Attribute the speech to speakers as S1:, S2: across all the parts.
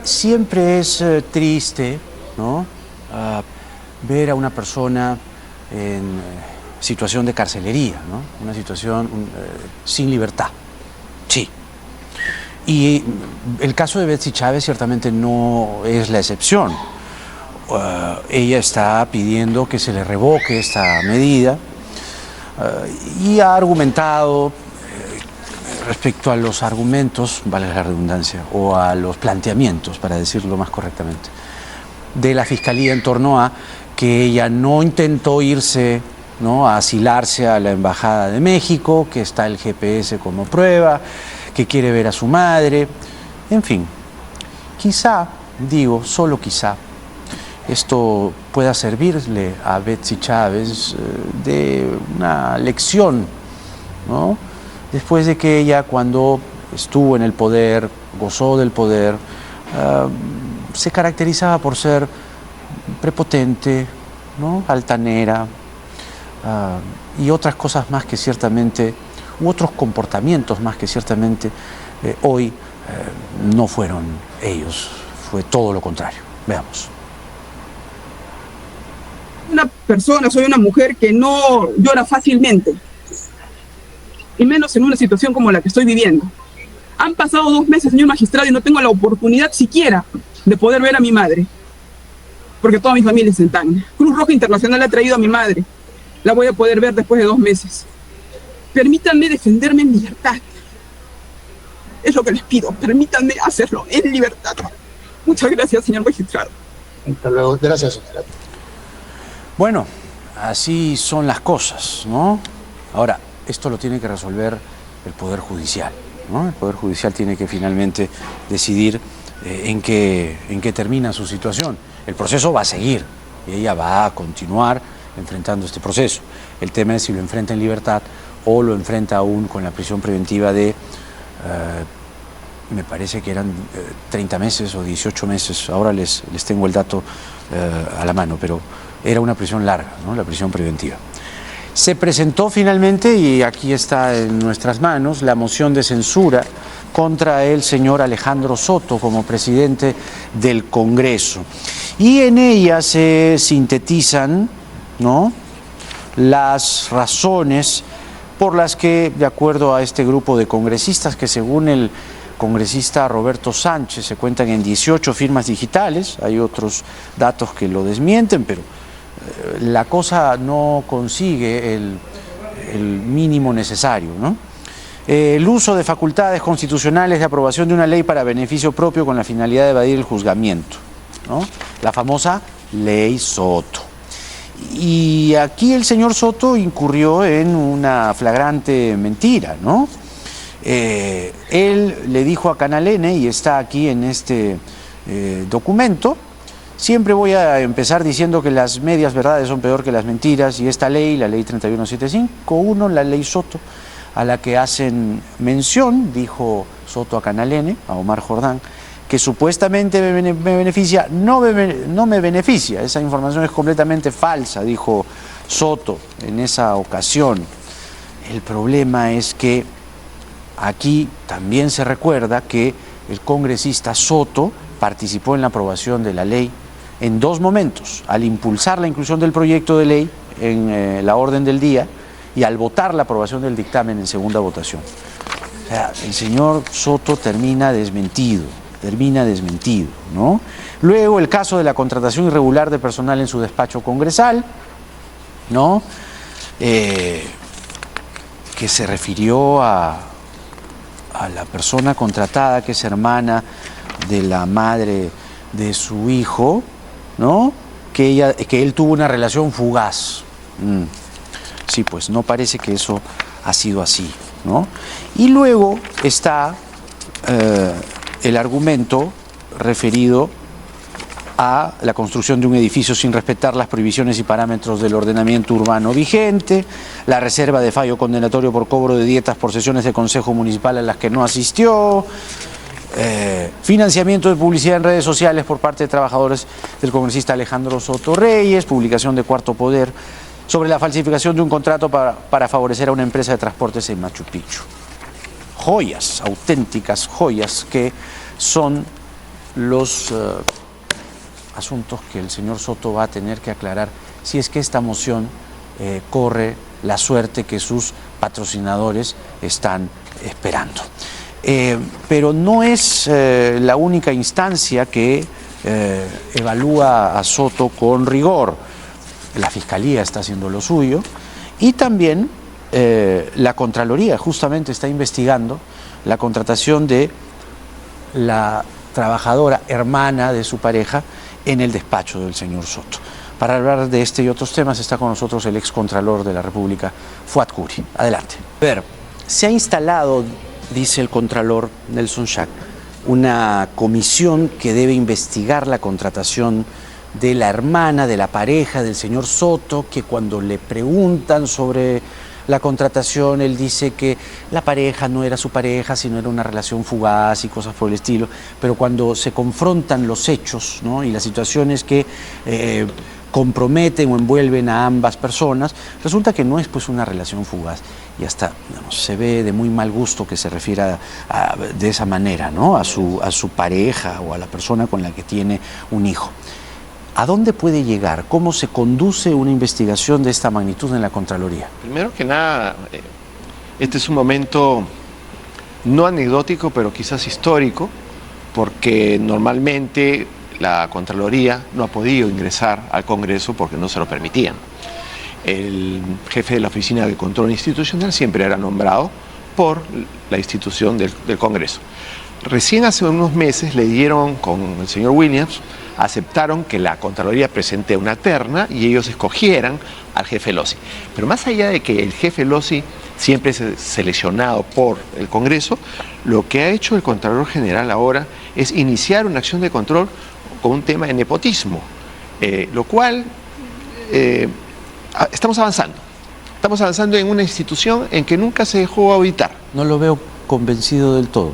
S1: Siempre es triste, ¿no? Ver a una persona en situación de carcelería, ¿no? Una situación sin libertad. Sí. Y el caso de Betsy Chávez ciertamente no es la excepción. Ella está pidiendo que se le revoque esta medida y ha argumentado respecto a los argumentos, vale la redundancia, o a los planteamientos, para decirlo más correctamente, de la Fiscalía en torno a que ella no intentó irse, ¿no?, a asilarse a la Embajada de México, que está el GPS como prueba, que quiere ver a su madre, en fin. Quizá, digo, solo quizá, esto pueda servirle a Betsy Chávez de una lección, ¿no? Después de que ella, cuando estuvo en el poder, gozó del poder, se caracterizaba por ser prepotente, ¿no?, altanera, y otras cosas más que ciertamente, u otros comportamientos más que ciertamente hoy no fueron ellos, fue todo lo contrario. Veamos.
S2: Una persona, soy una mujer que no llora fácilmente, y menos en una situación como la que estoy viviendo. Han pasado 2 meses, señor magistrado, y no tengo la oportunidad siquiera de poder ver a mi madre, porque toda mi familia es en Tacna. Cruz Roja Internacional ha traído a mi madre. La voy a poder ver después de 2 meses. Permítanme defenderme en libertad. Es lo que les pido. Permítanme hacerlo en libertad. Muchas gracias, señor magistrado.
S3: Hasta luego. Gracias, señora.
S1: Bueno, así son las cosas, ¿no? Ahora, esto lo tiene que resolver el Poder Judicial, ¿no? El Poder Judicial tiene que finalmente decidir en qué termina su situación. El proceso va a seguir y ella va a continuar enfrentando este proceso. El tema es si lo enfrenta en libertad o lo enfrenta aún con la prisión preventiva de, me parece que eran 30 meses o 18 meses, ahora les tengo el dato a la mano, pero era una prisión larga, ¿no?, la prisión preventiva. Se presentó finalmente, y aquí está en nuestras manos, la moción de censura contra el señor Alejandro Soto como presidente del Congreso. Y en ella se sintetizan, ¿no?, las razones por las que, de acuerdo a este grupo de congresistas, que según el congresista Roberto Sánchez se cuentan en 18 firmas digitales, hay otros datos que lo desmienten, pero la cosa no consigue el mínimo necesario, ¿no? El uso de facultades constitucionales de aprobación de una ley para beneficio propio con la finalidad de evadir el juzgamiento, ¿no? La famosa ley Soto. Y aquí el señor Soto incurrió en una flagrante mentira, ¿no? Él le dijo a Canal N, y está aquí en este documento: siempre voy a empezar diciendo que las medias verdades son peor que las mentiras, y esta ley, la ley 3175-1, la ley Soto, a la que hacen mención, dijo Soto a Canal N, a Omar Jordán, que supuestamente me beneficia, no me beneficia. Esa información es completamente falsa, dijo Soto en esa ocasión. El problema es que aquí también se recuerda que el congresista Soto participó en la aprobación de la ley en 2 momentos: al impulsar la inclusión del proyecto de ley en la orden del día y al votar la aprobación del dictamen en segunda votación. O sea, el señor Soto termina desmentido, ¿no? Luego, el caso de la contratación irregular de personal en su despacho congresal, ¿no? Que se refirió a la persona contratada, que es hermana de la madre de su hijo, ¿no? Que él tuvo una relación fugaz. Sí, pues no parece que eso ha sido así, ¿no? Y luego está el argumento referido a la construcción de un edificio sin respetar las prohibiciones y parámetros del ordenamiento urbano vigente, la reserva de fallo condenatorio por cobro de dietas por sesiones de consejo municipal a las que no asistió, financiamiento de publicidad en redes sociales por parte de trabajadores del congresista Alejandro Soto Reyes, publicación de Cuarto Poder sobre la falsificación de un contrato para favorecer a una empresa de transportes en Machu Picchu. Joyas, auténticas joyas que son los asuntos que el señor Soto va a tener que aclarar si es que esta moción corre la suerte que sus patrocinadores están esperando. Pero no es la única instancia que evalúa a Soto con rigor. La Fiscalía está haciendo lo suyo y también la Contraloría justamente está investigando la contratación de la trabajadora hermana de su pareja en el despacho del señor Soto. Para hablar de este y otros temas está con nosotros el excontralor de la República, Fuad Curi. Adelante. A ver, se ha instalado, dice el contralor Nelson Schack, una comisión que debe investigar la contratación de la hermana, de la pareja del señor Soto, que cuando le preguntan sobre la contratación, él dice que la pareja no era su pareja, sino era una relación fugaz y cosas por el estilo, pero cuando se confrontan los hechos, ¿no?, y las situaciones que comprometen o envuelven a ambas personas, resulta que no es pues una relación fugaz y hasta, digamos, se ve de muy mal gusto que se refiera de esa manera, ¿no?, a su pareja o a la persona con la que tiene un hijo. ¿A dónde puede llegar? ¿Cómo se conduce una investigación de esta magnitud en la Contraloría?
S4: Primero que nada, este es un momento no anecdótico, pero quizás histórico, porque normalmente la Contraloría no ha podido ingresar al Congreso porque no se lo permitían. El jefe de la Oficina de Control Institucional siempre era nombrado por la institución del Congreso. Recién hace unos meses le dieron con el señor Williams, aceptaron que la Contraloría presente una terna y ellos escogieran al jefe Lossi. Pero más allá de que el jefe Lossi siempre es seleccionado por el Congreso, lo que ha hecho el Contralor General ahora es iniciar una acción de control con un tema de nepotismo, lo cual estamos avanzando. Estamos avanzando en una institución en que nunca se dejó auditar.
S1: No lo veo convencido del todo.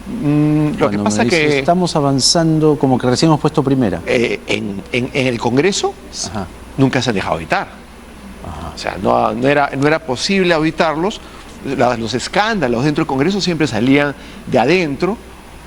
S4: Lo que pasa es que
S1: estamos avanzando como que recién hemos puesto primera.
S4: En el Congreso
S1: Ajá.
S4: nunca se han dejado auditar.
S1: Ajá.
S4: O sea, no era posible auditarlos. Los escándalos dentro del Congreso siempre salían de adentro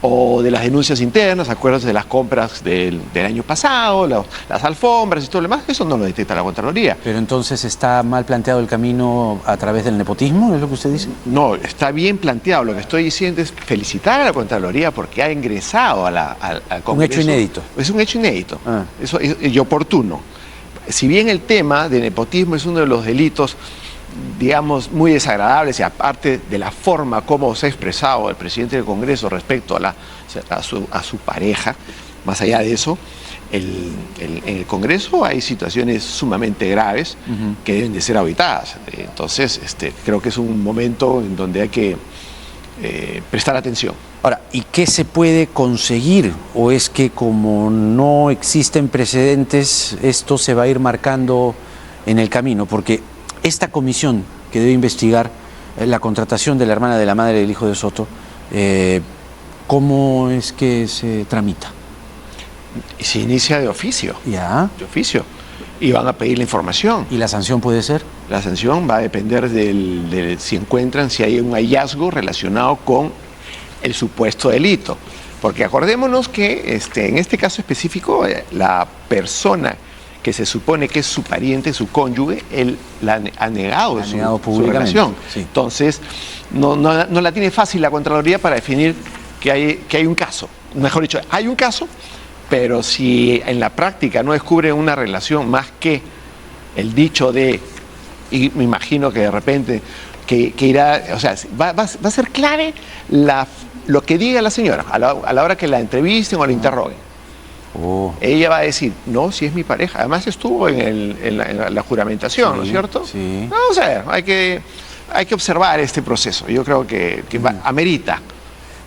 S4: o de las denuncias internas. Acuérdense de las compras del año pasado, las alfombras y todo lo demás. Eso no lo detecta la Contraloría.
S1: Pero entonces está mal planteado el camino a través del nepotismo, ¿es lo que usted dice?
S4: No, está bien planteado. Lo que estoy diciendo es felicitar a la Contraloría porque ha ingresado al Congreso.
S1: Un hecho inédito.
S4: Es un hecho inédito.
S1: Ah.
S4: Eso y oportuno. Si bien el tema de nepotismo es uno de los delitos, digamos, muy desagradables, y aparte de la forma como se ha expresado el presidente del Congreso respecto a su pareja, más allá de eso, en el Congreso hay situaciones sumamente graves que deben de ser auditadas. Entonces, creo que es un momento en donde hay que prestar atención.
S1: Ahora, ¿y qué se puede conseguir? ¿O es que como no existen precedentes, esto se va a ir marcando en el camino? Porque esta comisión que debe investigar la contratación de la hermana de la madre del hijo de Soto, ¿cómo es que se tramita?
S4: Se inicia de oficio.
S1: Ya.
S4: De oficio. Y van a pedir la información.
S1: ¿Y la sanción puede ser?
S4: La sanción va a depender si hay un hallazgo relacionado con el supuesto delito. Porque acordémonos que en este caso específico, la persona que se supone que es su pariente, su cónyuge, él ha negado su relación.
S1: Sí.
S4: Entonces, no la tiene fácil la Contraloría para definir que hay un caso. Mejor dicho, hay un caso, pero si en la práctica no descubre una relación más que el dicho de, y me imagino que de repente que irá, o sea, va a ser clave lo que diga la señora a la hora que la entrevisten o la interroguen.
S1: Oh.
S4: Ella va a decir, no, si es mi pareja. Además estuvo en la juramentación,
S1: Sí,
S4: ¿no es cierto?
S1: sí.
S4: No, o sea, hay que observar este proceso. Yo creo que amerita.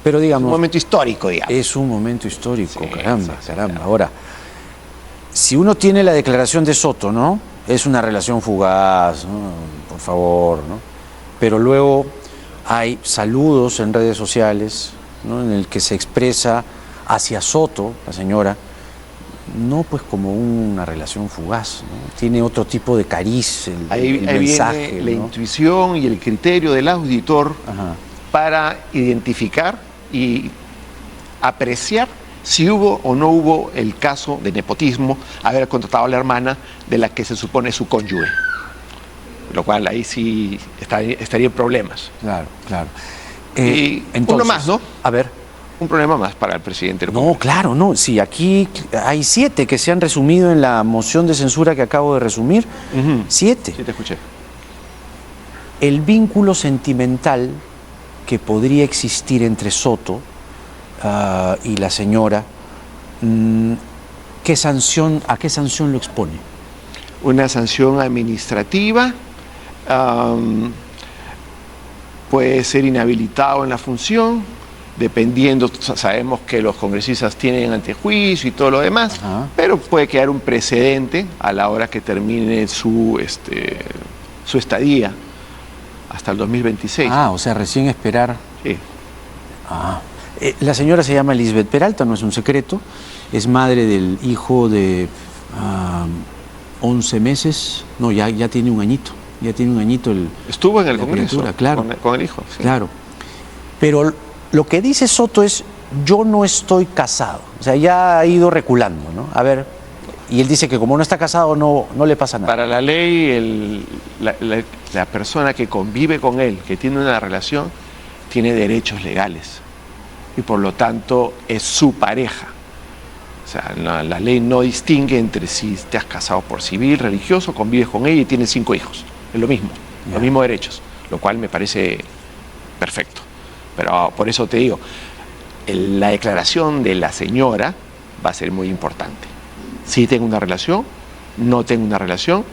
S1: Pero digamos,
S4: Un momento histórico, digamos.
S1: es un momento histórico,
S4: Sí,
S1: caramba.
S4: sí,
S1: Ahora, si uno tiene la declaración de Soto, ¿no? Es una relación fugaz, ¿no? Por favor, ¿no? Pero luego hay saludos en redes sociales, ¿no?, en el que se expresa hacia Soto, la señora, no pues como una relación fugaz, ¿no? Tiene otro tipo de cariz,
S4: Ahí
S1: mensaje,
S4: viene la
S1: ¿no?
S4: intuición y el criterio del auditor
S1: Ajá.
S4: para identificar y apreciar si hubo o no hubo el caso de nepotismo, haber contratado a la hermana de la que se supone su cónyuge. Lo cual ahí sí estaría en problemas.
S1: Claro, claro.
S4: Y uno más, ¿no?
S1: A ver.
S4: Un problema más para el presidente del
S1: No,
S4: Congreso.
S1: claro, no. Sí, aquí hay 7 que se han resumido en la moción de censura que acabo de resumir. 7.
S4: Sí, te escuché.
S1: El vínculo sentimental que podría existir entre Soto y la señora, ¿a qué sanción lo expone?
S4: Una sanción administrativa, puede ser inhabilitado en la función, dependiendo, sabemos que los congresistas tienen antejuicio y todo lo demás, pero puede quedar un precedente a la hora que termine su estadía hasta el 2026.
S1: O sea, recién esperar.
S4: Sí.
S1: La señora se llama Lisbeth Peralta, no es un secreto, es madre del hijo de 11 meses, no, ya tiene un añito,
S4: Estuvo en el
S1: la
S4: Congreso
S1: criatura, claro.
S4: con el hijo. Sí.
S1: Claro, pero lo que dice Soto es, yo no estoy casado, o sea, ya ha ido reculando, ¿no? A ver, y él dice que como no está casado no le pasa nada.
S4: Para la ley, la persona que convive con él, que tiene una relación, tiene derechos legales y por lo tanto es su pareja. O sea, la ley no distingue entre si te has casado por civil, religioso, convives con ella y tienes 5 hijos. Es lo mismo, los mismos derechos, lo cual me parece perfecto. Pero por eso te digo, la declaración de la señora va a ser muy importante. Si tengo una relación, no tengo una relación,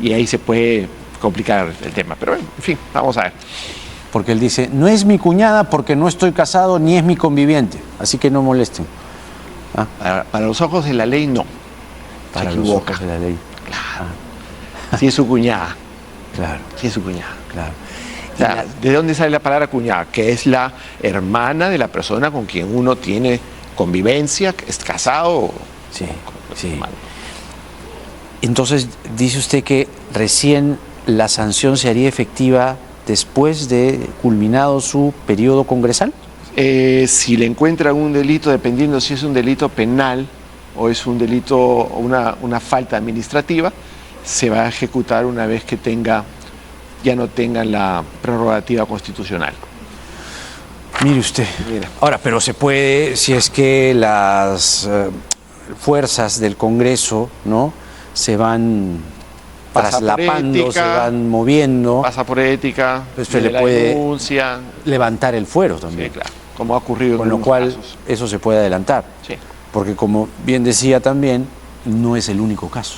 S4: y ahí se puede complicar el tema. Pero bueno, en fin, vamos a ver.
S1: Porque él dice, no es mi cuñada porque no estoy casado ni es mi conviviente, así que no molesten.
S4: Para los ojos de la ley, no.
S1: Para
S4: se
S1: los
S4: equivoca.
S1: ojos de la ley.
S4: Claro. Si es su cuñada.
S1: Claro,
S4: Si es su cuñada.
S1: claro.
S4: O sea, ¿de dónde sale la palabra cuñada? Que es la hermana de la persona con quien uno tiene convivencia, que es casado.
S1: Sí, sí.
S4: Hermano.
S1: Entonces, dice usted que recién la sanción se haría efectiva después de culminado su periodo congresal.
S4: Si le encuentran un delito, dependiendo si es un delito penal o es un delito o una falta administrativa, se va a ejecutar una vez que ya no tengan la prerrogativa constitucional.
S1: Mire usted.
S4: Mira.
S1: Ahora, pero se puede, si es que las fuerzas del Congreso, ¿no?, se van
S4: Pasa por
S1: traslapando,
S4: ética,
S1: se van moviendo,
S4: Pasa por ética,
S1: Pues se
S4: de
S1: le puede
S4: denuncia.
S1: levantar el fuero
S4: Sí,
S1: también.
S4: claro, como ha ocurrido
S1: Con
S4: en
S1: lo
S4: algunos
S1: cual,
S4: casos.
S1: eso se puede adelantar.
S4: Sí.
S1: Porque como bien decía también, no es el único caso.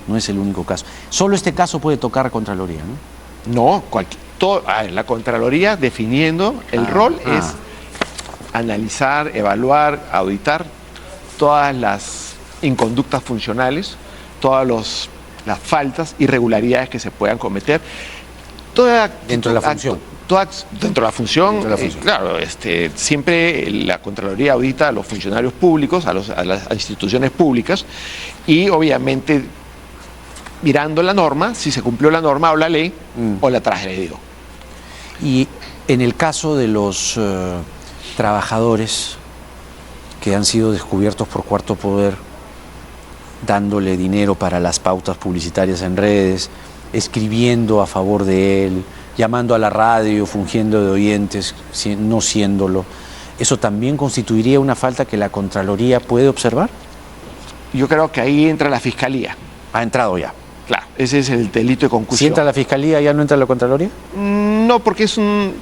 S1: No es el único caso. Solo este caso puede tocar Contraloría, ¿no?
S4: No, la Contraloría definiendo el rol es analizar, evaluar, auditar todas las inconductas funcionales, todas las faltas, irregularidades que se puedan cometer.
S1: Dentro de la función.
S4: Dentro de la función,
S1: Dentro de la función.
S4: claro, siempre la Contraloría audita a los funcionarios públicos, a las instituciones públicas, y obviamente mirando la norma, si se cumplió la norma o la ley, o la transgredió.
S1: Y en el caso de los trabajadores que han sido descubiertos por Cuarto Poder, dándole dinero para las pautas publicitarias en redes, escribiendo a favor de él, llamando a la radio, fungiendo de oyentes, no siéndolo, ¿eso también constituiría una falta que la Contraloría puede observar?
S4: Yo creo que ahí entra la Fiscalía.
S1: Ha entrado ya.
S4: Claro, ese es el delito de
S1: Si
S4: concusión.
S1: entra la Fiscalía, ¿ya no entra la Contraloría?
S4: No, porque ese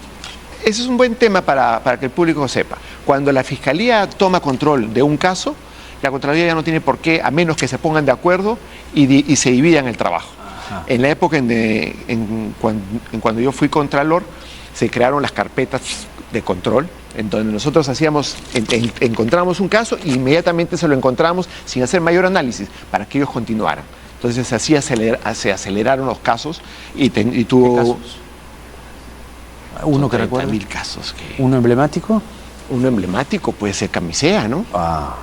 S4: es un buen tema para que el público sepa. Cuando la Fiscalía toma control de un caso, la Contraloría ya no tiene por qué, a menos que se pongan de acuerdo y se dividan el trabajo. Ajá. En la época cuando yo fui contralor, se crearon las carpetas de control, en donde nosotros encontramos un caso e inmediatamente se lo encontramos sin hacer mayor análisis para que ellos continuaran. Entonces así se aceleraron los casos y tuvo...
S1: ¿Qué casos? ¿Uno que recuerda?
S4: 30.000 casos.
S1: ¿Uno emblemático?
S4: Uno emblemático puede ser Camisea, ¿no?
S1: Claro.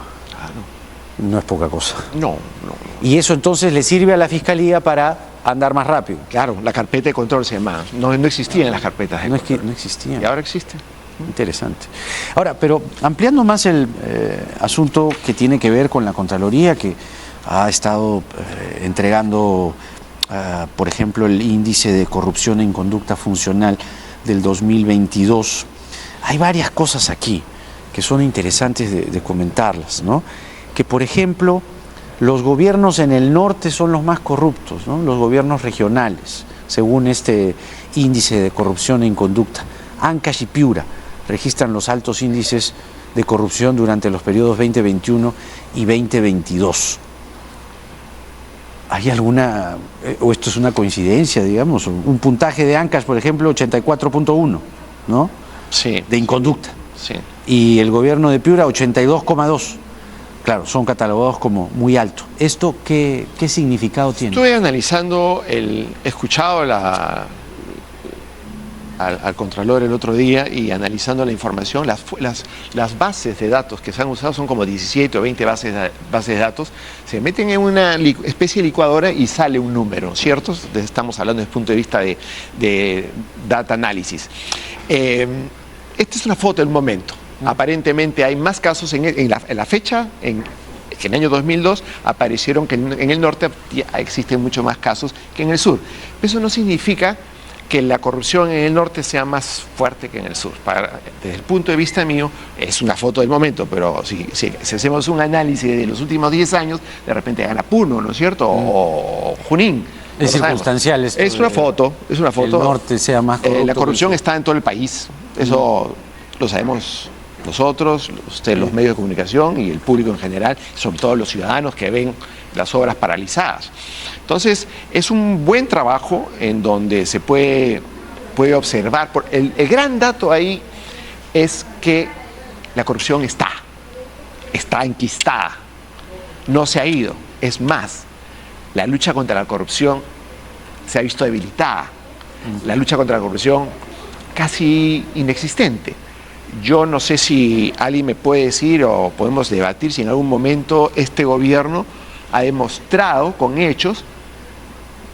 S1: No es poca cosa.
S4: No.
S1: Y eso entonces le sirve a la Fiscalía para andar más rápido.
S4: Claro, la carpeta de control se llama. No existían las carpetas de control.
S1: No existían.
S4: Y ahora existen.
S1: Interesante. Ahora, pero ampliando más el asunto que tiene que ver con la Contraloría, que ha estado entregando, por ejemplo, el índice de corrupción en conducta funcional del 2022, hay varias cosas aquí que son interesantes de comentarlas, ¿no? Que, por ejemplo, los gobiernos en el norte son los más corruptos, ¿no? Los gobiernos regionales, según este índice de corrupción en conducta. Ancash y Piura registran los altos índices de corrupción durante los periodos 2021 y 2022. ¿Hay alguna, o esto es una coincidencia, digamos, un puntaje de Ancash, por ejemplo, 84.1, ¿no?
S4: Sí.
S1: De inconducta.
S4: Sí.
S1: Y el gobierno de Piura 82,2. Claro, son catalogados como muy altos. ¿Esto qué significado tiene?
S4: Estuve analizando, he escuchado al Contralor el otro día y analizando la información, las bases de datos que se han usado son como 17 o 20 bases de datos, se meten en una especie de licuadora y sale un número, ¿cierto? Estamos hablando desde el punto de vista de data análisis. Esta es una foto del momento. Aparentemente hay más casos en la fecha, que en el año 2002 aparecieron que en el norte existen muchos más casos que en el sur. Eso no significa que la corrupción en el norte sea más fuerte que en el sur. Desde el punto de vista mío, es una foto del momento, pero si hacemos un análisis de los últimos 10 años, de repente gana Puno, ¿no es cierto? O Junín.
S1: Es circunstancial.
S4: Es una foto. El
S1: norte sea más corrupto.
S4: La corrupción está en todo el país. Eso lo sabemos nosotros, los medios de comunicación y el público en general, sobre todo los ciudadanos que ven las obras paralizadas. Entonces, es un buen trabajo en donde se puede observar. El gran dato ahí es que la corrupción está enquistada, no se ha ido. Es más, la lucha contra la corrupción se ha visto debilitada. La lucha contra la corrupción casi inexistente. Yo no sé si alguien me puede decir o podemos debatir si en algún momento este gobierno ha demostrado con hechos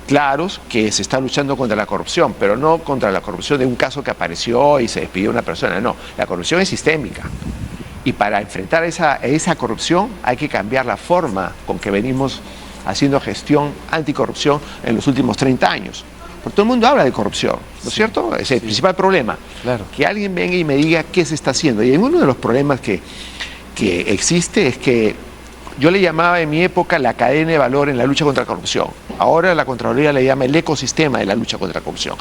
S4: claros que se está luchando contra la corrupción, pero no contra la corrupción de un caso que apareció y se despidió una persona, no, la corrupción es sistémica y para enfrentar esa corrupción hay que cambiar la forma con que venimos haciendo gestión anticorrupción en los últimos 30 años. Porque todo el mundo habla de corrupción, ¿no es cierto? Es el principal problema.
S1: Claro.
S4: Que alguien venga y me diga qué se está haciendo. Y uno de los problemas que existe es que yo le llamaba en mi época la cadena de valor en la lucha contra la corrupción. Ahora la Contraloría le llama el ecosistema de la lucha contra la corrupción.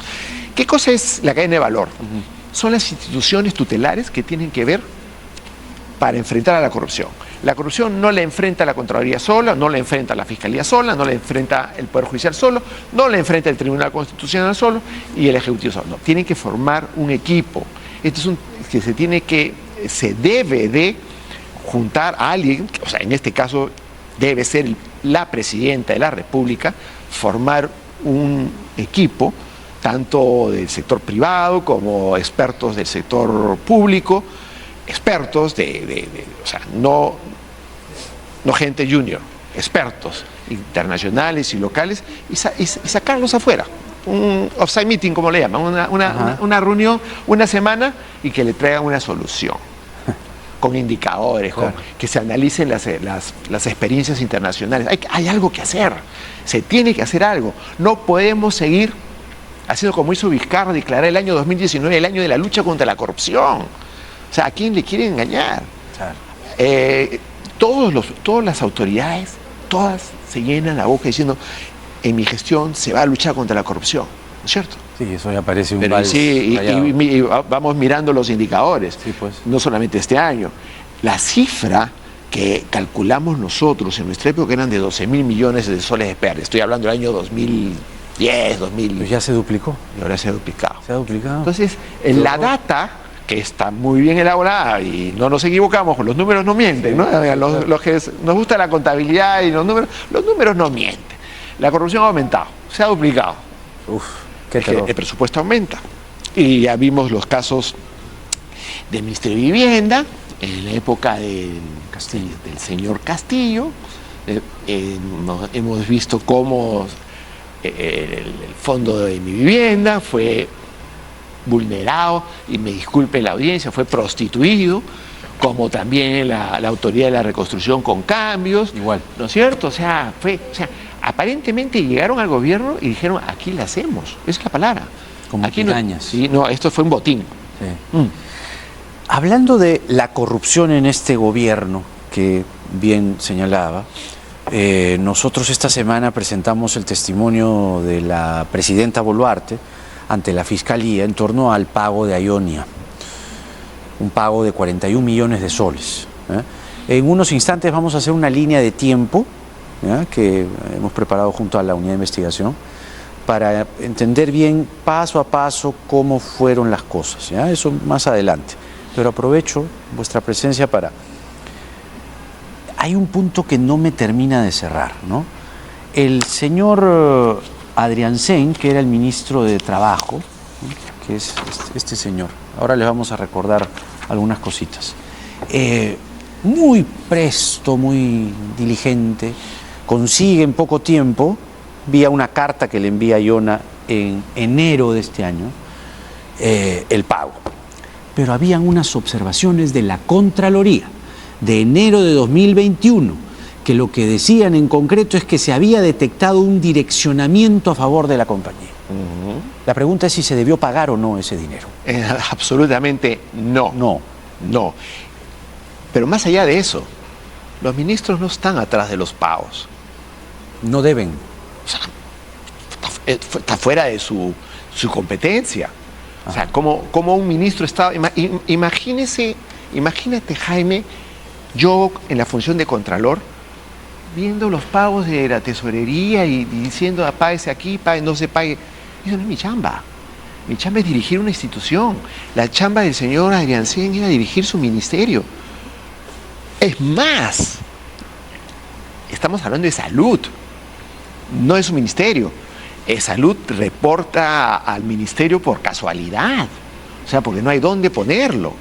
S4: ¿Qué cosa es la cadena de valor? Son las instituciones tutelares que tienen que ver para enfrentar a la corrupción. La corrupción no la enfrenta la Contraloría sola, no la enfrenta la Fiscalía sola, no la enfrenta el Poder Judicial solo, no la enfrenta el Tribunal Constitucional solo y el Ejecutivo solo. No, tienen que formar un equipo. Esto es se debe de juntar a alguien, o sea, en este caso debe ser la Presidenta de la República, formar un equipo, tanto del sector privado como expertos del sector público, expertos o sea, no gente junior, expertos internacionales y locales y sacarlos afuera. Un off-site meeting, como le llaman, una reunión, una semana y que le traigan una solución con indicadores,
S1: claro,
S4: que se analicen las experiencias internacionales. Hay algo que hacer, se tiene que hacer algo. No podemos seguir haciendo como hizo Vizcarra, declarar el año 2019 el año de la lucha contra la corrupción. O sea, ¿a quién le quieren engañar? Claro. Todas las autoridades, todas se llenan la boca diciendo, en mi gestión se va a luchar contra la corrupción, ¿no es cierto?
S1: Sí, eso ya parece un
S4: Pero
S1: vals
S4: y vamos mirando los indicadores,
S1: sí, pues.
S4: No solamente este año. La cifra que calculamos nosotros en nuestra época eran de 12.000 millones de soles de pérdida. Estoy hablando del año 2010, 2000.
S1: Pues ya se duplicó.
S4: Y ahora se ha duplicado.
S1: Se ha duplicado.
S4: Entonces, en la data, que está muy bien elaborada y no nos equivocamos, los números no mienten, ¿no? Los que nos gusta la contabilidad y los números no mienten. La corrupción ha aumentado, se ha duplicado.
S1: Qué terror.
S4: El presupuesto aumenta. Y ya vimos los casos del Ministerio de Vivienda, en la época del señor Castillo. Hemos visto cómo el fondo de mi vivienda fue vulnerado, y me disculpe la audiencia, fue prostituido, como también la autoridad de la reconstrucción con cambios.
S1: Igual.
S4: ¿No es cierto? O sea, aparentemente llegaron al gobierno y dijeron, aquí la hacemos. Esa es la palabra.
S1: Como
S4: aquí
S1: pirañas.
S4: Sí, no, esto fue un botín.
S1: Sí. Hablando de la corrupción en este gobierno, que bien señalaba, nosotros esta semana presentamos el testimonio de la presidenta Boluarte ante la Fiscalía en torno al pago de Aionia, un pago de 41 millones de soles. En unos instantes vamos a hacer una línea de tiempo que hemos preparado junto a la unidad de investigación para entender bien paso a paso cómo fueron las cosas. Eso más adelante. Pero aprovecho vuestra presencia para... Hay un punto que no me termina de cerrar, ¿no? El señor Adriancén, que era el ministro de Trabajo, ¿no?, que es este señor, ahora les vamos a recordar algunas cositas, muy presto, muy diligente, consigue en poco tiempo, vía una carta que le envía a Iona en enero de este año, el pago. Pero habían unas observaciones de la Contraloría de enero de 2021, que lo que decían en concreto es que se había detectado un direccionamiento a favor de la compañía. La pregunta es si se debió pagar o no ese dinero.
S4: Absolutamente no. No. Pero más allá de eso, los ministros no están atrás de los pagos.
S1: No deben.
S4: O sea, está fuera de su competencia. O sea, como un ministro está... Imagínate, Jaime, yo en la función de Contralor, viendo los pagos de la tesorería y diciendo, páguese aquí, no se pague. Eso no es mi chamba. Mi chamba es dirigir una institución. La chamba del señor Adriancén era dirigir su ministerio. Es más, estamos hablando de salud, no de su ministerio. Salud reporta al ministerio por casualidad, o sea, porque no hay dónde ponerlo.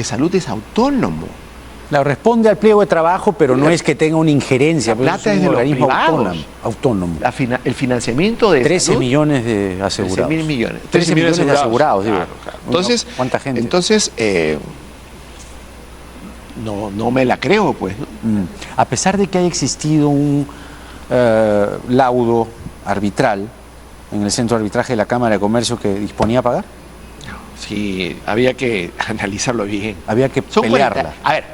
S4: Salud es autónomo.
S1: Responde al pliego de trabajo, pero no es que tenga una injerencia.
S4: La plata es de los privados.
S1: Autónomo.
S4: El financiamiento de
S1: 13
S4: salud,
S1: millones de asegurados.
S4: 13 millones.
S1: 13 millones de asegurados, digo.
S4: Claro. Entonces,
S1: ¿cuánta gente?
S4: Entonces, no me la creo, pues, ¿no?
S1: A pesar de que haya existido un laudo arbitral en el Centro de Arbitraje de la Cámara de Comercio que disponía a pagar.
S4: Sí, había que analizarlo bien.
S1: Había que pelearla.
S4: A ver,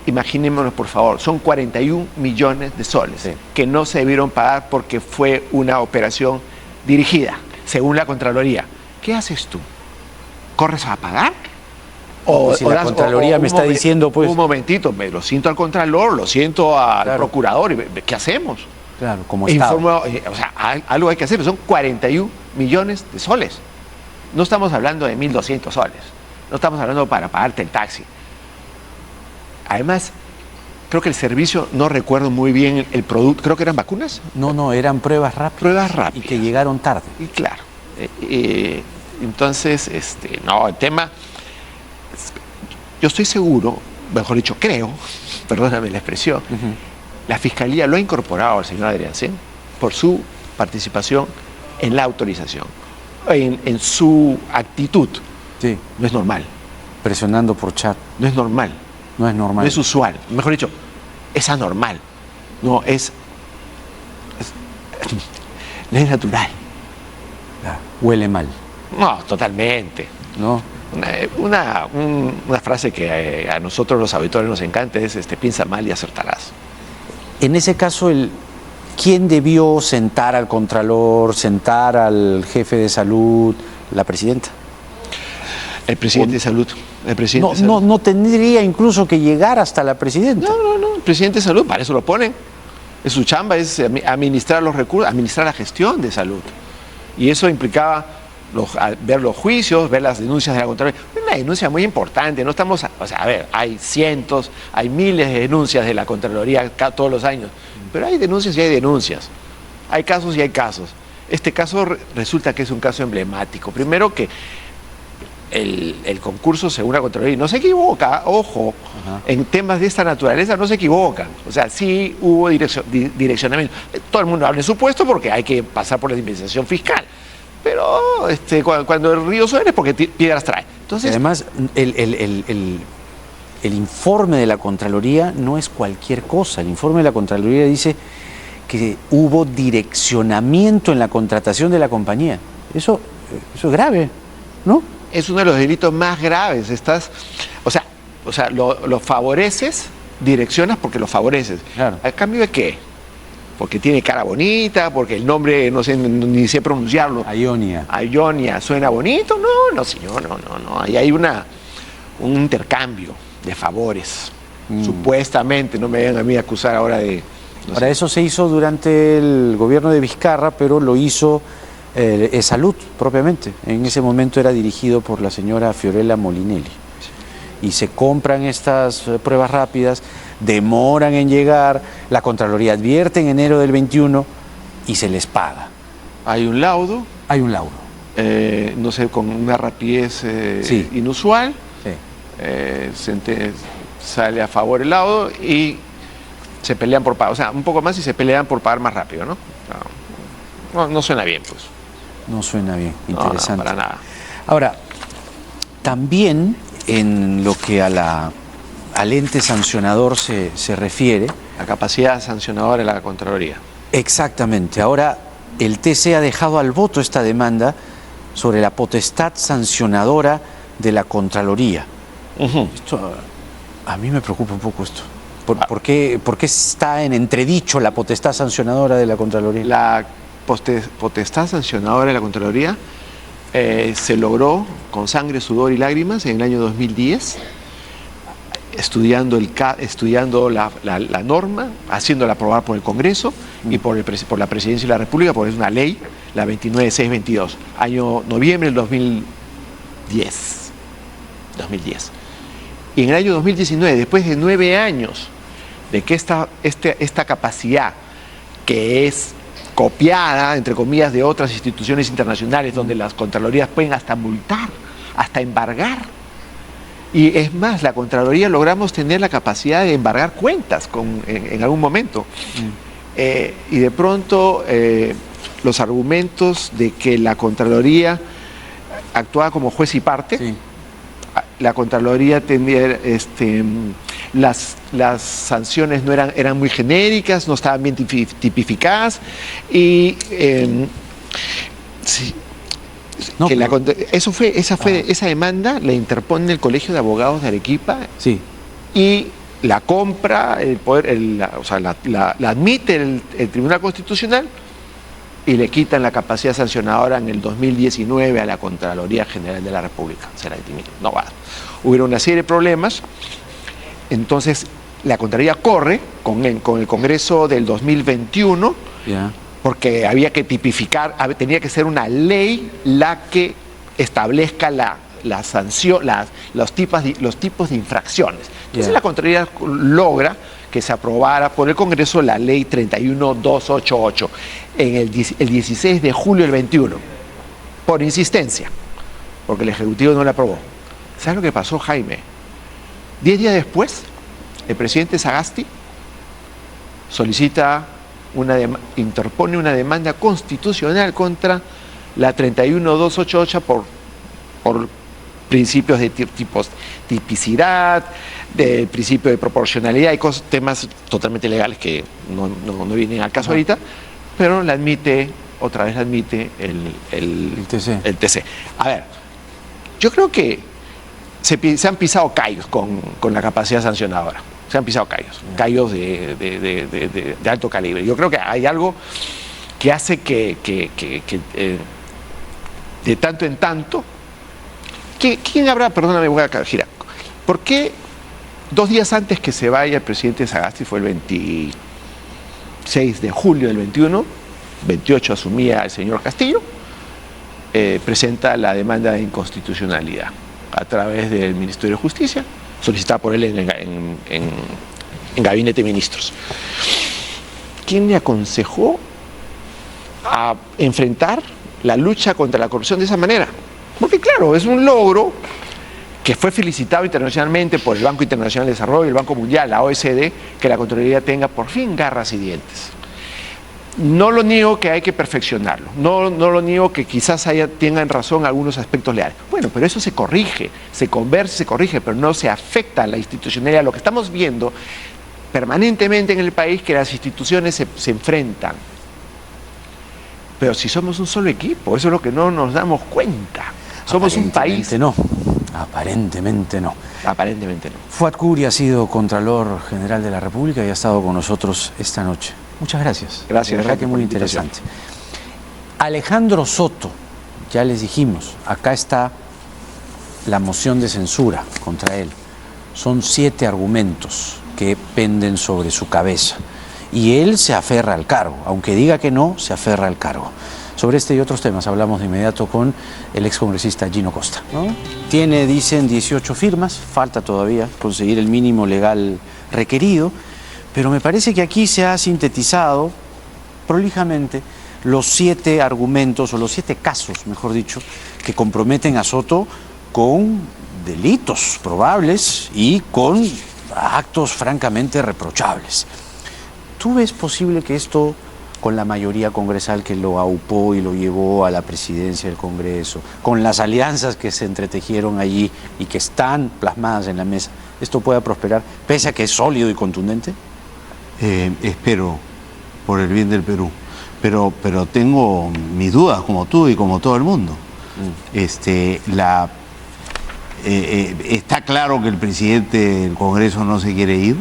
S4: imaginémonos por favor, son 41 millones de soles que no se debieron pagar porque fue una operación dirigida, según la Contraloría. ¿Qué haces tú? ¿Corres a pagar?
S1: Si la Contraloría me está diciendo, pues...
S4: Un momentito, me lo siento al Contralor, lo siento al procurador, ¿qué hacemos?
S1: Claro, como Estado.
S4: O sea, algo hay que hacer, son 41 millones de soles. No estamos hablando de 1.200 soles, no estamos hablando para pagarte el taxi. Además, creo que el servicio, no recuerdo muy bien el producto, creo que eran vacunas.
S1: No, eran pruebas rápidas.
S4: Pruebas rápidas.
S1: Y que llegaron tarde.
S4: Y claro. Entonces, el tema, yo estoy seguro, mejor dicho, creo, perdóname la expresión, la Fiscalía lo ha incorporado al señor Adriancén por su participación en la autorización, en su actitud.
S1: Sí.
S4: No es normal.
S1: Presionando por chat.
S4: No es normal.
S1: No es normal.
S4: No es usual. Mejor dicho, es anormal. No es natural.
S1: Huele mal.
S4: No, totalmente.
S1: ¿No?
S4: Una frase que a nosotros los auditores nos encanta es piensa mal y acertarás.
S1: En ese caso, ¿quién debió sentar al Contralor, sentar al jefe de salud, la presidenta?
S4: El presidente de salud.
S1: No tendría incluso que llegar hasta la presidenta.
S4: No, el presidente de salud, para eso lo ponen. Es su chamba, es administrar los recursos, administrar la gestión de salud. Y eso implicaba ver los juicios, ver las denuncias de la Contraloría. Una denuncia muy importante, no estamos, hay cientos, hay miles de denuncias de la Contraloría todos los años, pero hay denuncias y hay denuncias, hay casos y hay casos. Este caso resulta que es un caso emblemático. Primero que el concurso, según la Contraloría, no se equivoca, ojo, en temas de esta naturaleza no se equivocan. O sea, sí hubo direccionamiento. Todo el mundo habla en su puesto porque hay que pasar por la investigación fiscal. Pero pero cuando el río suena es porque piedras trae. Entonces,
S1: además, el informe de la Contraloría no es cualquier cosa. El informe de la Contraloría dice que hubo direccionamiento en la contratación de la compañía. Eso es grave, ¿no?
S4: es uno de los delitos más graves. Lo favoreces, direccionas porque lo favoreces.
S1: Claro.
S4: ¿A cambio de qué? Porque tiene cara bonita, porque el nombre no sé, ni sé pronunciarlo.
S1: Aionia.
S4: Aionia, ¿suena bonito? No, señor, no. Ahí hay un intercambio de favores. Supuestamente, no me vayan a mí a acusar ahora de...
S1: Ahora, eso se hizo durante el gobierno de Vizcarra, pero lo hizo Salud propiamente. En ese momento era dirigido por la señora Fiorella Molinelli. Y se compran estas pruebas rápidas, demoran en llegar, la Contraloría advierte en enero del 21 y se les paga.
S4: Hay un laudo.
S1: Hay un laudo.
S4: No sé, con una rapidez
S1: Sí.
S4: inusual.
S1: Sí.
S4: Sale a favor el laudo y se pelean por pagar, o sea, un poco más y se pelean por pagar más rápido, ¿no? No suena bien, pues.
S1: No suena bien, interesante.
S4: No, para nada.
S1: Ahora, también en lo que al ente sancionador se refiere.
S4: La capacidad sancionadora de la Contraloría.
S1: Exactamente. Ahora el TC ha dejado al voto esta demanda sobre la potestad sancionadora de la Contraloría. Esto, a mí me preocupa un poco esto. ¿Por qué está en entredicho la potestad sancionadora de la Contraloría?
S4: La potestad sancionadora de la Contraloría se logró con sangre, sudor y lágrimas en el año 2010, estudiando la norma, haciéndola aprobar por el Congreso y por la Presidencia de la República, porque es una ley, la 29622, año noviembre del 2010. Y en el año 2019, después de 9 años de que esta capacidad, que es copiada, entre comillas, de otras instituciones internacionales donde las Contralorías pueden hasta multar, hasta embargar. Y es más, la Contraloría logramos tener la capacidad de embargar cuentas en algún momento. Y de pronto los argumentos de que la Contraloría actuaba como juez y parte, sí. La Contraloría tenía las sanciones eran muy genéricas, no estaban bien tipificadas y sí,
S1: no,
S4: que esa demanda la interpone el Colegio de Abogados de Arequipa,
S1: sí.
S4: Y la compra, la admite el Tribunal Constitucional y le quitan la capacidad sancionadora en el 2019 a la Contraloría General de la República. No va. Hubieron una serie de problemas. Entonces, la Contraloría corre con el Congreso del 2021, porque había que tipificar, tenía que ser una ley la que establezca la sanción, los tipos de infracciones. Entonces, la Contraloría logra que se aprobara por el Congreso la ley 31288 el 16 de julio del 21, por insistencia, porque el Ejecutivo no la aprobó. ¿Sabes lo que pasó, Jaime? 10 días después, el presidente Sagasti interpone una demanda constitucional contra la 31288 por principios de tipicidad, del principio de proporcionalidad y temas totalmente legales que no vienen al caso ahorita, pero otra vez la admite el TC. A ver, yo creo que se han pisado callos con la capacidad sancionadora. Se han pisado callos de alto calibre. Yo creo que hay algo que hace que de tanto en tanto... ¿Quién habrá? Perdóname, voy a girar. ¿Por qué 2 días antes que se vaya el presidente Sagasti, fue el 26 de julio del 21, 28 asumía el señor Castillo, presenta la demanda de inconstitucionalidad a través del Ministerio de Justicia, solicitada por él en Gabinete de Ministros? ¿Quién le aconsejó a enfrentar la lucha contra la corrupción de esa manera? Porque claro, es un logro que fue felicitado internacionalmente por el Banco Internacional de Desarrollo, el Banco Mundial, la OECD, que la Contraloría tenga por fin garras y dientes. No lo niego que hay que perfeccionarlo, no lo niego que quizás tengan razón algunos aspectos legales. Bueno, pero eso se corrige, se conversa, se corrige, pero no se afecta a la institucionalidad. Lo que estamos viendo permanentemente en el país, que las instituciones se enfrentan. Pero si somos un solo equipo, eso es lo que no nos damos cuenta. Somos un país...
S1: Aparentemente no.
S4: Aparentemente no.
S1: Fuad Curi ha sido Contralor General de la República y ha estado con nosotros esta noche. Muchas gracias.
S4: Gracias.
S1: De verdad que muy interesante. Alejandro Soto, ya les dijimos, acá está la moción de censura contra él. Son 7 argumentos que penden sobre su cabeza. Y él se aferra al cargo, aunque diga que no, se aferra al cargo. Sobre este y otros temas hablamos de inmediato con el excongresista Gino Costa, ¿no? Tiene, dicen, 18 firmas, falta todavía conseguir el mínimo legal requerido, pero me parece que aquí se ha sintetizado prolijamente los 7 argumentos, o los 7 casos, mejor dicho, que comprometen a Soto con delitos probables y con actos francamente reprochables. ¿Tú ves posible que esto, con la mayoría congresal que lo aupó y lo llevó a la presidencia del Congreso, con las alianzas que se entretejieron allí y que están plasmadas en la mesa, esto pueda prosperar, pese a que es sólido y contundente?
S5: Espero, por el bien del Perú, pero tengo mis dudas, como tú y como todo el mundo. Está claro que el presidente del Congreso no se quiere ir,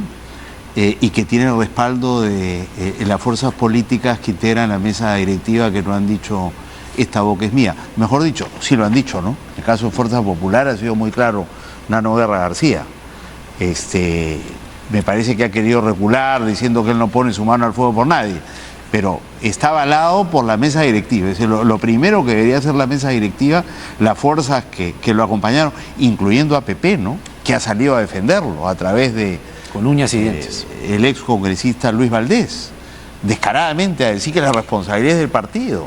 S5: y que tiene el respaldo de las fuerzas políticas que integran la mesa directiva, que no han dicho esta boca es mía. Mejor dicho, sí lo han dicho, ¿no? En el caso de Fuerza Popular ha sido muy claro Nano Guerra García. Me parece que ha querido recular diciendo que él no pone su mano al fuego por nadie, pero está avalado por la mesa directiva. Es decir, lo primero que debería hacer la mesa directiva, las fuerzas que lo acompañaron, incluyendo a PP, ¿no? Que ha salido a defenderlo a través de...
S1: Con uñas y dientes.
S5: El ex congresista Luis Valdés, descaradamente a decir que la responsabilidad es del partido.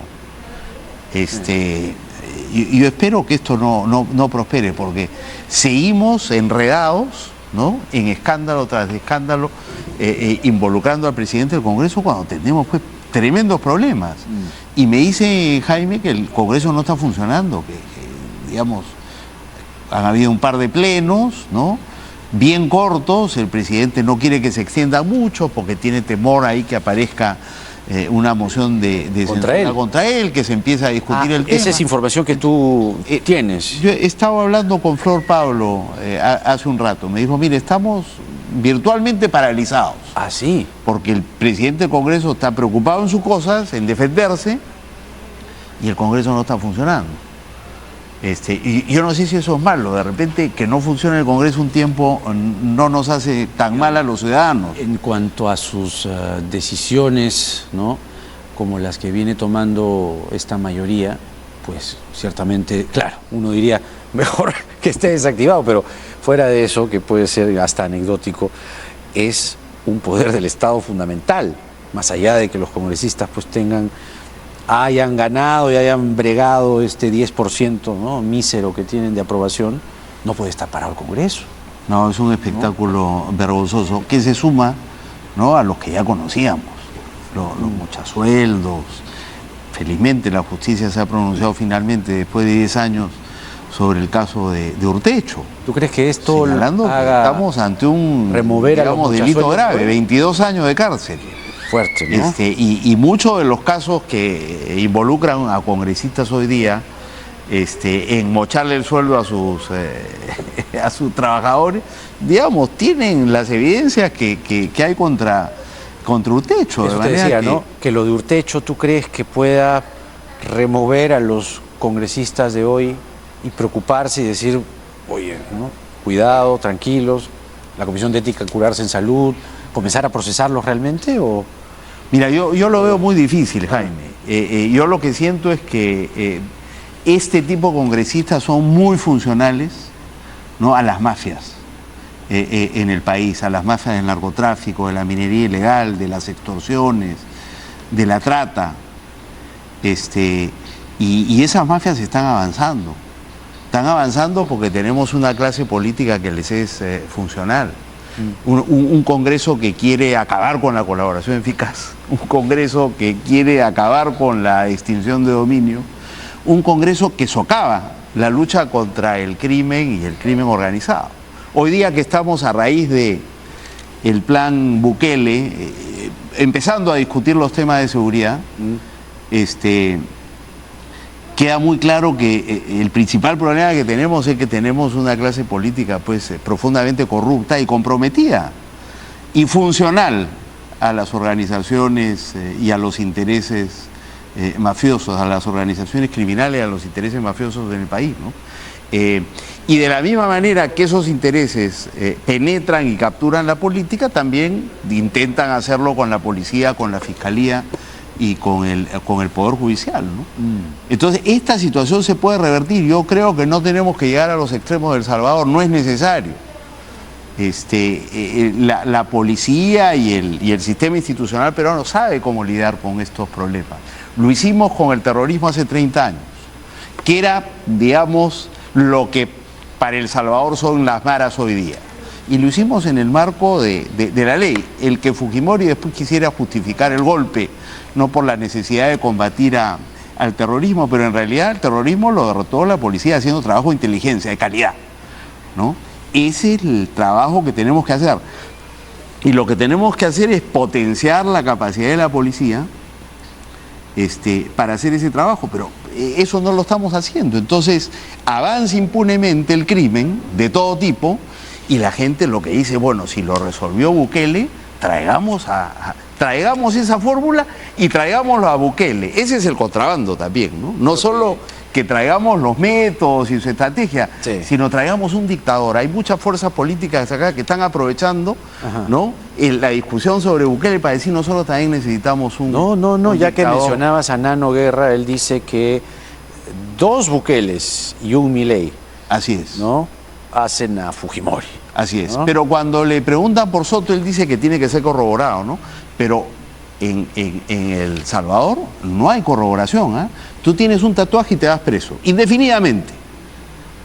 S5: Yo espero que esto no prospere, porque seguimos enredados, ¿no? En escándalo tras escándalo, involucrando al presidente del Congreso cuando tenemos pues tremendos problemas. Y me dice Jaime que el Congreso no está funcionando, que digamos, han habido un par de plenos, ¿no? Bien cortos, el presidente no quiere que se extienda mucho porque tiene temor ahí que aparezca una moción de censura contra él, que se empieza a discutir el tema.
S1: Esa es información que tú tienes.
S5: Yo estaba hablando con Flor Pablo hace un rato, me dijo, mire, estamos virtualmente paralizados.
S1: Ah, sí.
S5: Porque el presidente del Congreso está preocupado en sus cosas, en defenderse, y el Congreso no está funcionando. Y yo no sé si eso es malo, de repente que no funcione el Congreso un tiempo no nos hace tan mal a los ciudadanos.
S1: En cuanto a sus decisiones, ¿no? Como las que viene tomando esta mayoría, pues ciertamente, claro, uno diría mejor que esté desactivado, pero fuera de eso, que puede ser hasta anecdótico, es un poder del Estado fundamental, más allá de que los congresistas pues hayan ganado y hayan bregado este 10%, ¿no? mísero que tienen de aprobación, no puede estar parado el Congreso.
S5: No, es un espectáculo vergonzoso que se suma, ¿no? A los que ya conocíamos, los mochasueldos. Felizmente la justicia se ha pronunciado finalmente después de 10 años sobre el caso de Urtecho.
S1: ¿Tú crees que esto
S5: señalando que estamos ante un delito grave, 22 años de cárcel?
S1: Fuerte, ¿no?
S5: Y muchos de los casos que involucran a congresistas hoy día en mocharle el sueldo a sus trabajadores, digamos, tienen las evidencias que hay contra Urtecho.
S1: Eso te decía, ¿no? Que lo de Urtecho, ¿tú crees que pueda remover a los congresistas de hoy y preocuparse y decir, oye, ¿no? Cuidado, tranquilos, la Comisión de Ética curarse en salud, comenzar a procesarlos realmente? ¿O?
S5: Mira, yo lo veo muy difícil, Jaime. Yo lo que siento es que este tipo de congresistas son muy funcionales, ¿no? A las mafias en el país, a las mafias del narcotráfico, de la minería ilegal, de las extorsiones, de la trata. Y esas mafias están avanzando. Están avanzando porque tenemos una clase política que les es funcional. Un Congreso que quiere acabar con la colaboración eficaz, un Congreso que quiere acabar con la extinción de dominio, un Congreso que socava la lucha contra el crimen y el crimen organizado. Hoy día que estamos a raíz de el plan Bukele, empezando a discutir los temas de seguridad, queda muy claro que el principal problema que tenemos es que tenemos una clase política pues profundamente corrupta y comprometida y funcional a las organizaciones y a los intereses mafiosos, a las organizaciones criminales, a los intereses mafiosos en el país, ¿no? Y de la misma manera que esos intereses penetran y capturan la política, también intentan hacerlo con la policía, con la fiscalía y con el Poder Judicial, ¿no? Entonces, esta situación se puede revertir. Yo creo que no tenemos que llegar a los extremos de El Salvador, no es necesario. La policía y el sistema institucional peruano sabe cómo lidiar con estos problemas. Lo hicimos con el terrorismo hace 30 años, que era, digamos, lo que para El Salvador son las maras hoy día. Y lo hicimos en el marco de la ley. El que Fujimori después quisiera justificar el golpe, no por la necesidad de combatir al terrorismo, pero en realidad el terrorismo lo derrotó la policía haciendo trabajo de inteligencia, de calidad, ¿no? Ese es el trabajo que tenemos que hacer. Y lo que tenemos que hacer es potenciar la capacidad de la policía para hacer ese trabajo, pero eso no lo estamos haciendo. Entonces avanza impunemente el crimen de todo tipo y la gente lo que dice, bueno, si lo resolvió Bukele, traigamos esa fórmula y traigámoslo a Bukele. Ese es el contrabando también, ¿no? No solo que traigamos los métodos y su estrategia, sino traigamos un dictador. Hay muchas fuerzas políticas acá que están aprovechando, ¿no?, la discusión sobre Bukele para decir nosotros también necesitamos un
S1: No, ya
S5: dictador.
S1: que mencionabas a Nano Guerra, él dice que 2 Bukeles y un Milei,
S5: Así es.
S1: ¿no?, hacen a Fujimori.
S5: Así es.
S1: ¿No?
S5: Pero cuando le preguntan por Soto, él dice que tiene que ser corroborado, ¿no? Pero en El Salvador no hay corroboración, ¿eh? Tú tienes un tatuaje y te vas preso, indefinidamente.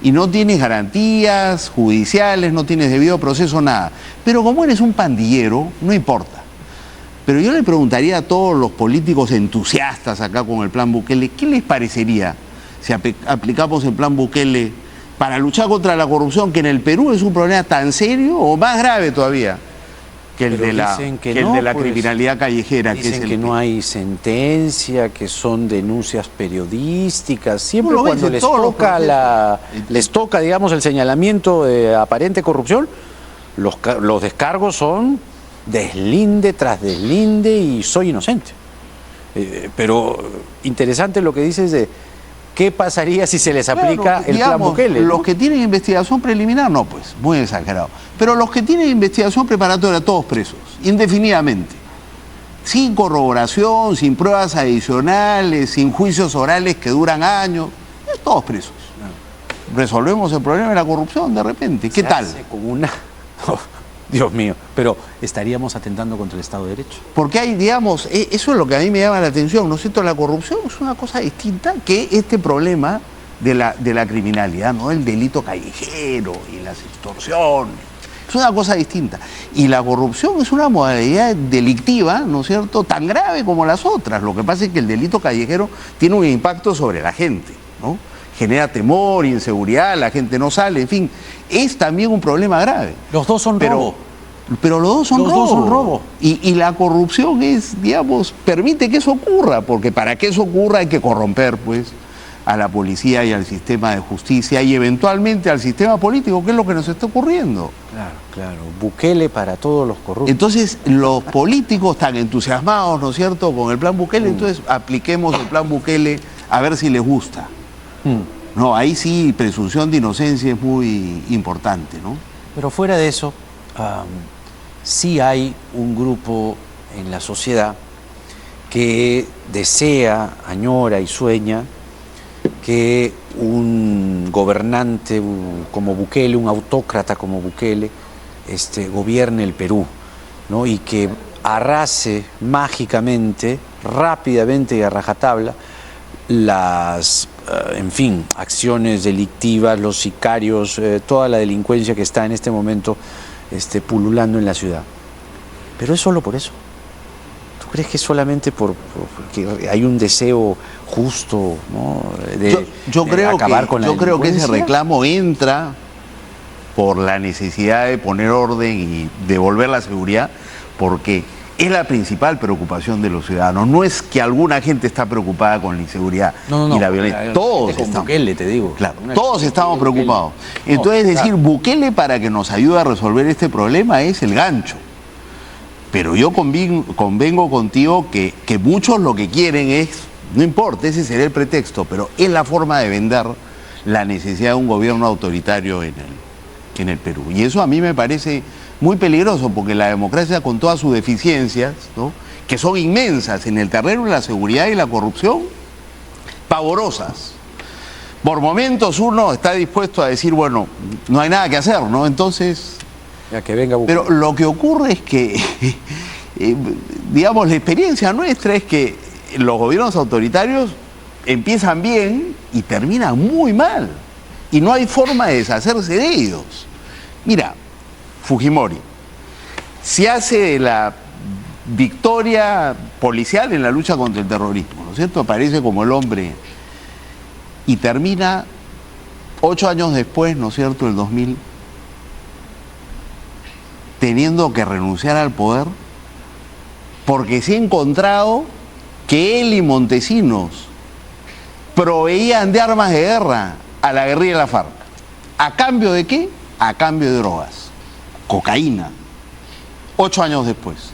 S5: Y no tienes garantías judiciales, no tienes debido proceso, nada. Pero como eres un pandillero, no importa. Pero yo le preguntaría a todos los políticos entusiastas acá con el plan Bukele, ¿qué les parecería si aplicamos el plan Bukele para luchar contra la corrupción, que en el Perú es un problema tan serio o más grave todavía que el de la criminalidad callejera?
S1: Dicen que no hay sentencia, que son denuncias periodísticas. Siempre
S5: Tú lo
S1: cuando
S5: ves en todos los
S1: les toca, digamos, el señalamiento de aparente corrupción, los descargos son deslinde tras deslinde y soy inocente. Pero interesante lo que dices de ¿qué pasaría si se les aplica el plan Bukele?
S5: Los que tienen investigación preliminar, no, pues, muy exagerado. Pero los que tienen investigación preparatoria, todos presos, indefinidamente. Sin corroboración, sin pruebas adicionales, sin juicios orales que duran años, todos presos. Resolvemos el problema de la corrupción de repente. ¿Qué tal?
S1: Como una... Dios mío, pero estaríamos atentando contra el Estado de Derecho.
S5: Porque hay, digamos, eso es lo que a mí me llama la atención, ¿no es cierto? La corrupción es una cosa distinta que este problema de la criminalidad, ¿no? El delito callejero y las extorsiones. Es una cosa distinta. Y la corrupción es una modalidad delictiva, ¿no es cierto?, tan grave como las otras. Lo que pasa es que el delito callejero tiene un impacto sobre la gente, ¿no? Genera temor, inseguridad, la gente no sale, en fin, es también un problema grave.
S1: Los dos son robo.
S5: Pero los dos son robo. Y la corrupción es, digamos, permite que eso ocurra, porque para que eso ocurra hay que corromper, pues, a la policía y al sistema de justicia y eventualmente al sistema político, que es lo que nos está ocurriendo.
S1: Claro. Bukele para todos los corruptos.
S5: Entonces, los políticos están entusiasmados, ¿no es cierto?, con el plan Bukele, entonces apliquemos el plan Bukele a ver si les gusta. No, ahí sí, presunción de inocencia es muy importante, ¿no?
S1: Pero fuera de eso, sí hay un grupo en la sociedad que desea, añora y sueña que un gobernante como Bukele, un autócrata como Bukele, gobierne el Perú, ¿no? Y que arrase mágicamente, rápidamente y a rajatabla las, acciones delictivas, los sicarios, toda la delincuencia que está en este momento pululando en la ciudad. Pero es solo por eso. ¿Tú crees que es solamente porque hay un deseo justo, ¿no?
S5: Yo creo
S1: acabar con la
S5: creo que ese
S1: delincuencia?
S5: reclamo entra por la necesidad de poner orden y devolver la seguridad, porque es la principal preocupación de los ciudadanos. No es que alguna gente está preocupada con la inseguridad y la violencia. Todos
S1: con
S5: estamos.
S1: Bukele, te digo.
S5: Claro, todos estamos preocupados. Entonces, decir Bukele para que nos ayude a resolver este problema es el gancho. Pero yo convengo contigo que muchos lo que quieren es, no importa, ese será el pretexto, pero es la forma de vender la necesidad de un gobierno autoritario en el Perú. Y eso a mí me parece muy peligroso, porque la democracia, con todas sus deficiencias, ¿no?, que son inmensas en el terreno de la seguridad y la corrupción, pavorosas. Por momentos uno está dispuesto a decir, bueno, no hay nada que hacer, ¿no? Entonces...
S1: Ya que venga Bukele.
S5: Pero lo que ocurre es que, digamos, la experiencia nuestra es que los gobiernos autoritarios empiezan bien y terminan muy mal. Y no hay forma de deshacerse de ellos. Mira, Fujimori se hace la victoria policial en la lucha contra el terrorismo, ¿no es cierto? Aparece como el hombre y termina 8 años después, ¿no es cierto?, el 2000, teniendo que renunciar al poder porque se ha encontrado que él y Montesinos proveían de armas de guerra a la guerrilla de la FARC. ¿A cambio de qué? A cambio de drogas, cocaína, 8 años después.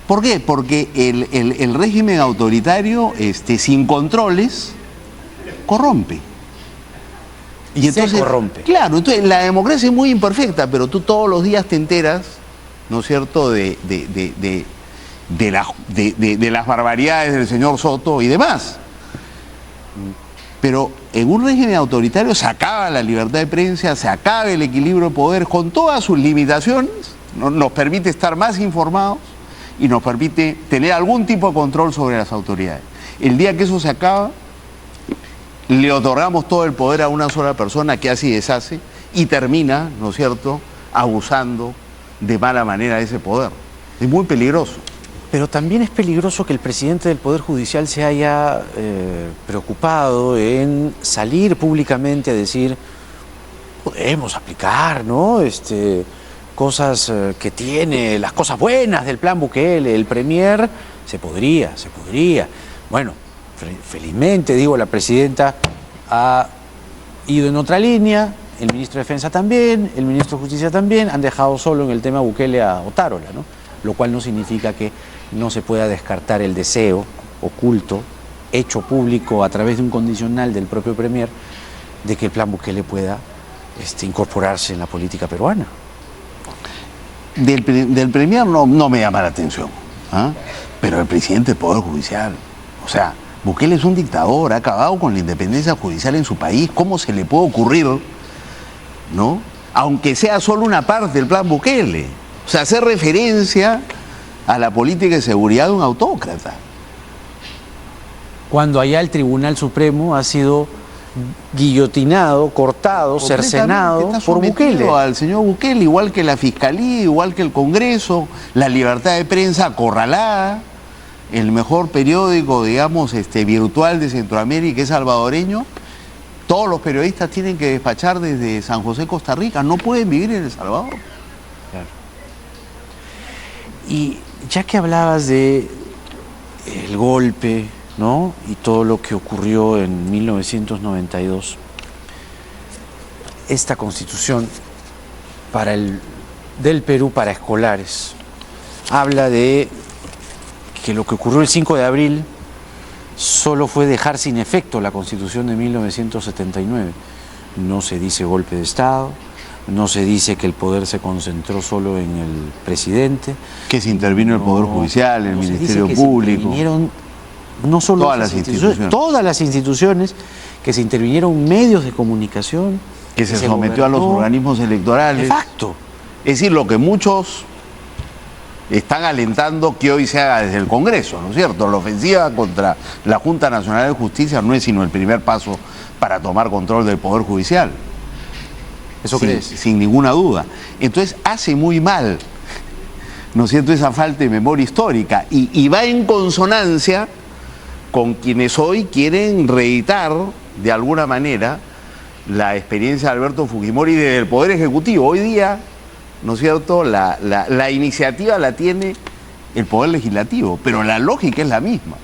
S5: ¿Por qué? Porque el régimen autoritario, sin controles, corrompe. Y entonces,
S1: se corrompe.
S5: Claro, entonces la democracia es muy imperfecta, pero tú todos los días te enteras, ¿no es cierto?, de las barbaridades del señor Soto y demás. Pero en un régimen autoritario se acaba la libertad de prensa, se acaba el equilibrio de poder, con todas sus limitaciones, nos permite estar más informados y nos permite tener algún tipo de control sobre las autoridades. El día que eso se acaba, le otorgamos todo el poder a una sola persona que hace y deshace y termina, ¿no es cierto?, abusando de mala manera de ese poder. Es muy peligroso.
S1: Pero también es peligroso que el presidente del Poder Judicial se haya preocupado en salir públicamente a decir, podemos aplicar, ¿no?, cosas que tiene, las cosas buenas del plan Bukele, el Premier, se podría. Bueno, felizmente, digo, la presidenta ha ido en otra línea, el ministro de Defensa también, el ministro de Justicia también, han dejado solo en el tema Bukele a Otárola, ¿no? Lo cual no significa que no se pueda descartar el deseo oculto, hecho público a través de un condicional del propio Premier, de que el plan Bukele pueda incorporarse en la política peruana.
S5: Del Premier no me llama la atención, ¿ah? Pero el presidente del Poder Judicial, o sea, Bukele es un dictador, ha acabado con la independencia judicial en su país. ¿Cómo se le puede ocurrir, ¿no?, aunque sea solo una parte del plan Bukele, o sea, hacer referencia a la política de seguridad de un autócrata?
S1: Cuando allá el Tribunal Supremo ha sido guillotinado, cortado, cercenado por Bukele.
S5: Al señor Bukele, igual que la Fiscalía, igual que el Congreso, la libertad de prensa acorralada, el mejor periódico, digamos, virtual de Centroamérica es salvadoreño. Todos los periodistas tienen que despachar desde San José, Costa Rica, no pueden vivir en El Salvador.
S1: Claro. Y ya que hablabas de el golpe, ¿no?, y todo lo que ocurrió en 1992, esta Constitución del Perú para escolares habla de que lo que ocurrió el 5 de abril solo fue dejar sin efecto la Constitución de 1979. No se dice golpe de Estado, no se dice que el poder se concentró solo en el presidente.
S5: Que se intervino el Poder Judicial, el Ministerio
S1: Público.
S5: Público.
S1: Se intervinieron no solo
S5: todas las instituciones,
S1: todas las instituciones, que se intervinieron medios de comunicación.
S5: Que se sometió a los organismos electorales.
S1: Exacto.
S5: Es decir, lo que muchos están alentando que hoy se haga desde el Congreso, ¿no es cierto? La ofensiva contra la Junta Nacional de Justicia no es sino el primer paso para tomar control del Poder Judicial.
S1: ¿Eso crees?
S5: Sin ninguna duda. Entonces hace muy mal, ¿no es cierto?, esa falta de memoria histórica y va en consonancia con quienes hoy quieren reeditar de alguna manera la experiencia de Alberto Fujimori desde el Poder Ejecutivo. Hoy día, ¿no es cierto?, la iniciativa la tiene el Poder Legislativo, pero la lógica es la misma.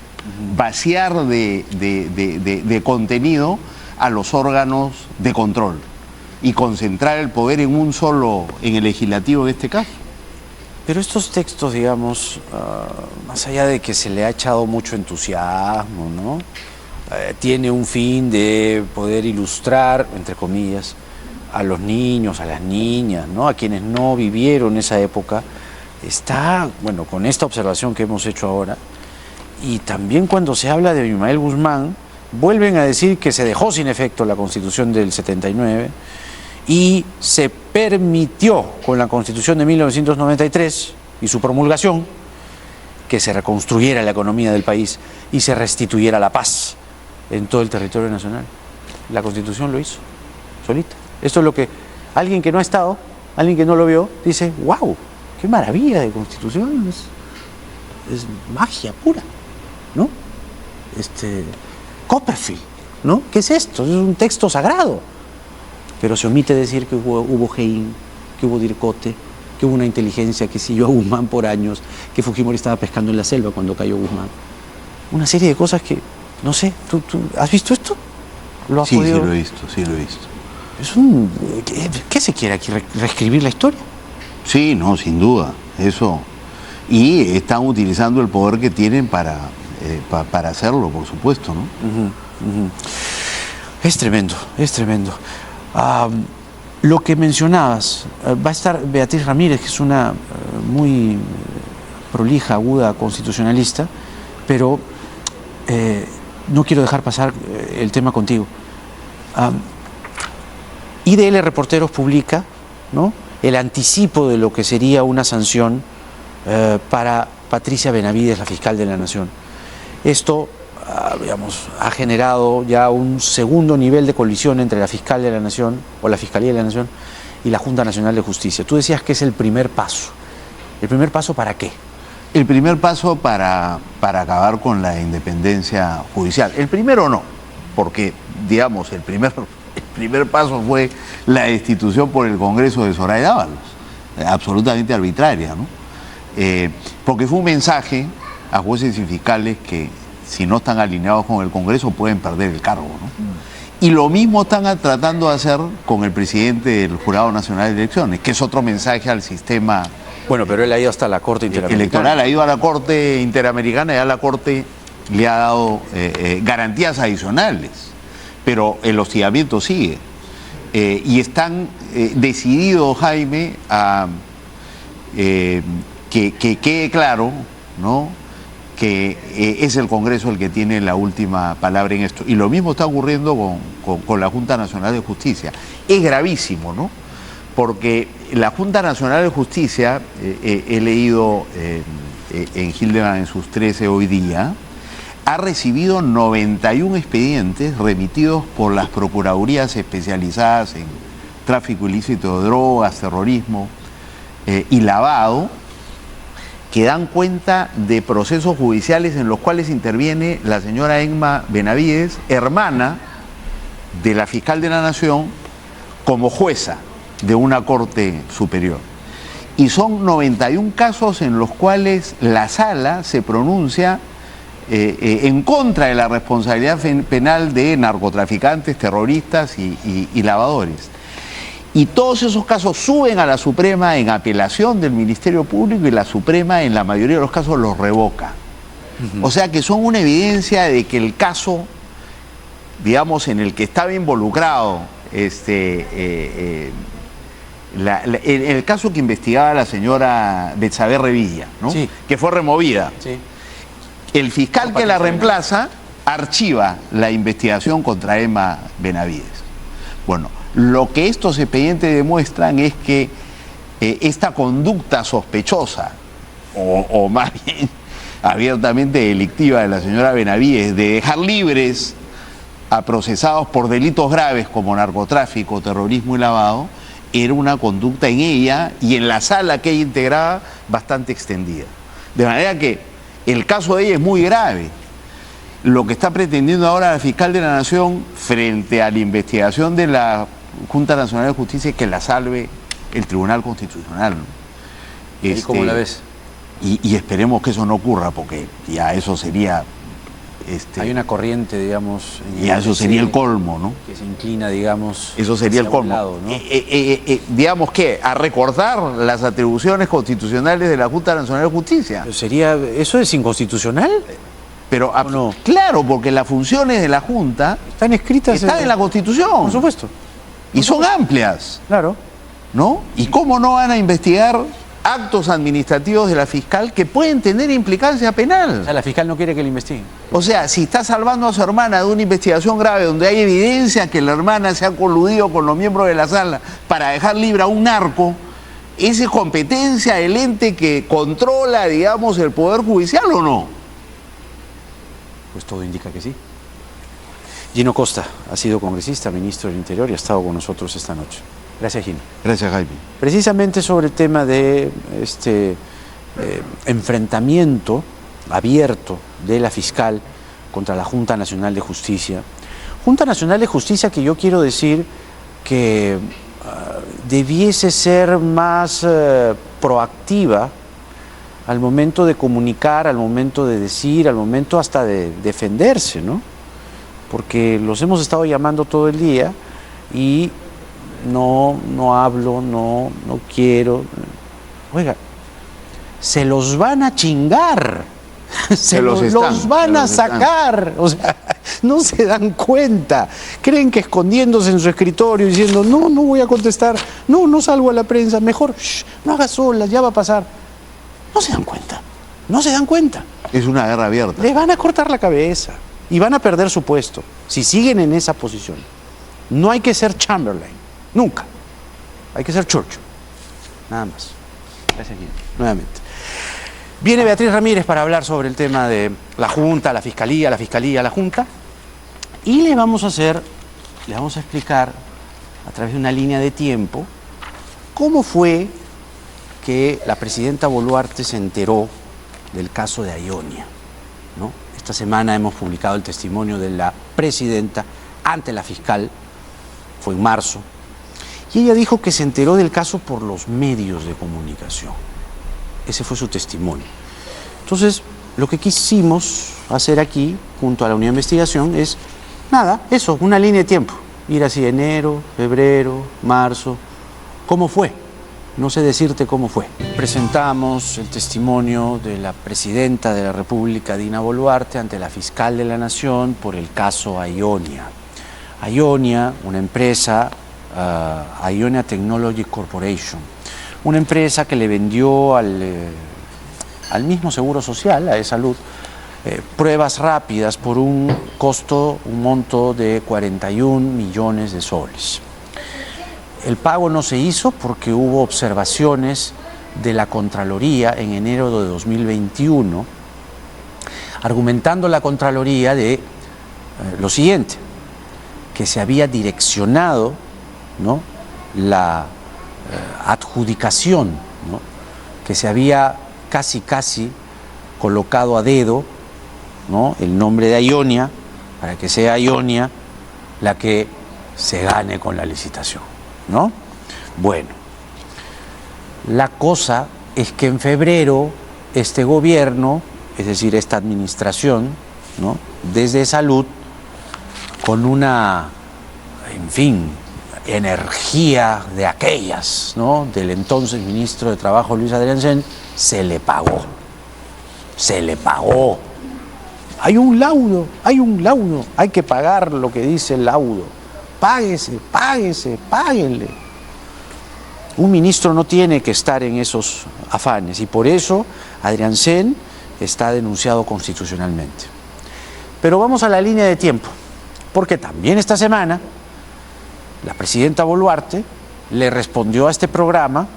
S5: Vaciar de contenido a los órganos de control y concentrar el poder en un solo, en el legislativo en este caso.
S1: Pero estos textos, digamos, más allá de que se le ha echado mucho entusiasmo, ¿no? Tiene un fin de poder ilustrar, entre comillas, a los niños, a las niñas, ¿no? A quienes no vivieron esa época. Está, bueno, con esta observación que hemos hecho ahora, y también cuando se habla de Abimael Guzmán, vuelven a decir que se dejó sin efecto la Constitución del 79 y se permitió con la Constitución de 1993 y su promulgación que se reconstruyera la economía del país y se restituyera la paz en todo el territorio nacional. La Constitución lo hizo, solita. Esto es lo que alguien que no ha estado, alguien que no lo vio, dice, wow, qué maravilla de Constitución, es magia pura, ¿no? Copperfield, ¿no? ¿Qué es esto? Es un texto sagrado. Pero se omite decir que hubo Hein, que hubo Dircote, que hubo una inteligencia que siguió a Guzmán por años, que Fujimori estaba pescando en la selva cuando cayó Guzmán. Una serie de cosas que, no sé, ¿tú has visto esto? ¿Lo has podido?
S5: Sí, lo he visto, sí lo he visto.
S1: ¿Qué se quiere aquí? ¿Reescribir la historia?
S5: Sí, no, sin duda, eso. Y están utilizando el poder que tienen para hacerlo, por supuesto, ¿no?
S1: Es tremendo, es tremendo. Lo que mencionabas, va a estar Beatriz Ramírez, que es una muy prolija, aguda constitucionalista, pero no quiero dejar pasar el tema contigo. IDL Reporteros publica, ¿no?, el anticipo de lo que sería una sanción para Patricia Benavides, la fiscal de la Nación. Esto, digamos, ha generado ya un segundo nivel de colisión entre la fiscal de la Nación, o la Fiscalía de la Nación, y la Junta Nacional de Justicia. Tú decías que es el primer paso. ¿El primer paso para qué?
S5: El primer paso para acabar con la independencia judicial. El primero no, porque, digamos, el primer paso fue la destitución por el Congreso de Soraya Ábalos, absolutamente arbitraria, ¿no? Porque fue un mensaje a jueces y fiscales que, si no están alineados con el Congreso, pueden perder el cargo, ¿no? Y lo mismo están tratando de hacer con el presidente del Jurado Nacional de Elecciones, que es otro mensaje al sistema.
S1: Bueno, pero él ha ido hasta la Corte Interamericana.
S5: Electoral, ha ido a la Corte Interamericana y a la Corte le ha dado garantías adicionales, pero el hostigamiento sigue. Y están decididos, Jaime, a que quede claro, ¿no?, que es el Congreso el que tiene la última palabra en esto. Y lo mismo está ocurriendo con la Junta Nacional de Justicia. Es gravísimo, ¿no? Porque la Junta Nacional de Justicia, he leído en Hildebrand en sus 13 hoy día, ha recibido 91 expedientes remitidos por las procuradurías especializadas en tráfico ilícito de drogas, terrorismo y lavado, que dan cuenta de procesos judiciales en los cuales interviene la señora Emma Benavides, hermana de la fiscal de la Nación, como jueza de una corte superior. Y son 91 casos en los cuales la sala se pronuncia en contra de la responsabilidad penal de narcotraficantes, terroristas y lavadores. Y todos esos casos suben a la Suprema en apelación del Ministerio Público y la Suprema en la mayoría de los casos los revoca. O sea que son una evidencia de que el caso, digamos, en el que estaba involucrado, en el caso que investigaba la señora Betsabe Revilla, ¿no?,
S1: Sí.
S5: que fue removida.
S1: Sí.
S5: El fiscal que la reemplaza archiva la investigación contra Emma Benavides. Bueno, lo que estos expedientes demuestran es que esta conducta sospechosa, o más bien abiertamente delictiva de la señora Benavides, de dejar libres a procesados por delitos graves como narcotráfico, terrorismo y lavado, era una conducta en ella y en la sala que ella integraba bastante extendida. De manera que el caso de ella es muy grave. Lo que está pretendiendo ahora la fiscal de la Nación frente a la investigación de la Junta Nacional de Justicia es que la salve el Tribunal Constitucional, ¿no?
S1: ¿Y cómo la ves?
S5: Y esperemos que eso no ocurra, porque ya eso sería...
S1: Hay una corriente, digamos...
S5: Ya eso sería el colmo, ¿no?
S1: Que se inclina, digamos...
S5: Eso sería el colmo.
S1: Lado, ¿no?
S5: Digamos que a recortar las atribuciones constitucionales de la Junta Nacional de Justicia.
S1: ¿Eso es inconstitucional?
S5: Pero
S1: ¿O no?
S5: claro, porque las funciones de la Junta
S1: Están escritas...
S5: están en la Constitución.
S1: Por supuesto.
S5: Y son amplias,
S1: Claro.
S5: ¿no? ¿Y cómo no van a investigar actos administrativos de la fiscal que pueden tener implicancia penal?
S1: O sea, la fiscal no quiere que le investiguen.
S5: O sea, si está salvando a su hermana de una investigación grave donde hay evidencia que la hermana se ha coludido con los miembros de la sala para dejar libre a un narco, ¿esa es competencia del ente que controla, digamos, el Poder Judicial o no?
S1: Pues todo indica que sí. Gino Costa ha sido congresista, ministro del Interior y ha estado con nosotros esta noche. Gracias, Gino.
S5: Gracias, Jaime.
S1: Precisamente sobre el tema de enfrentamiento abierto de la fiscal contra la Junta Nacional de Justicia. Junta Nacional de Justicia que yo quiero decir que debiese ser más proactiva al momento de comunicar, al momento de decir, al momento hasta de defenderse, ¿no? Porque los hemos estado llamando todo el día y no hablo, no quiero. Oiga, se los van a chingar, los van a sacar, o sea, no se dan cuenta, creen que escondiéndose en su escritorio diciendo no voy a contestar, no salgo a la prensa, mejor no hagas solas, ya va a pasar. No se dan cuenta.
S5: Es una guerra abierta.
S1: Les van a cortar la cabeza y van a perder su puesto si siguen en esa posición. No hay que ser Chamberlain, nunca. Hay que ser Churchill, nada más. Gracias, Guido. Nuevamente. Viene Beatriz Ramírez para hablar sobre el tema de la Junta, la Fiscalía, la Junta. Y le vamos a explicar a través de una línea de tiempo cómo fue que la presidenta Boluarte se enteró del caso de Aionia, ¿no? Esta semana hemos publicado el testimonio de la presidenta ante la fiscal, fue en marzo, y ella dijo que se enteró del caso por los medios de comunicación. Ese fue su testimonio. Entonces, lo que quisimos hacer aquí, junto a la Unidad de Investigación, es, eso, una línea de tiempo. Ir así, enero, febrero, marzo, ¿cómo fue? No sé decirte cómo fue. Presentamos el testimonio de la presidenta de la República, Dina Boluarte, ante la fiscal de la Nación por el caso Aionia. Aionia, una empresa, Aionia Technology Corporation, una empresa que le vendió al mismo Seguro Social, a E-Salud, pruebas rápidas por un monto de 41 millones de soles. El pago no se hizo porque hubo observaciones de la Contraloría en enero de 2021, argumentando la Contraloría de lo siguiente, que se había direccionado, ¿no?, la adjudicación, ¿no?, que se había casi colocado a dedo, ¿no?, el nombre de Aionia, para que sea Aionia la que se gane con la licitación, ¿no? Bueno, la cosa es que en febrero este gobierno, es decir, esta administración, ¿no?, desde Salud, con una, en fin, energía de aquellas, ¿no?, del entonces ministro de Trabajo Luis Adriancén, se le pagó. Hay un laudo, hay que pagar lo que dice el laudo. Páguenle. Un ministro no tiene que estar en esos afanes y por eso Adriancén está denunciado constitucionalmente. Pero vamos a la línea de tiempo, porque también esta semana la presidenta Boluarte le respondió a este programa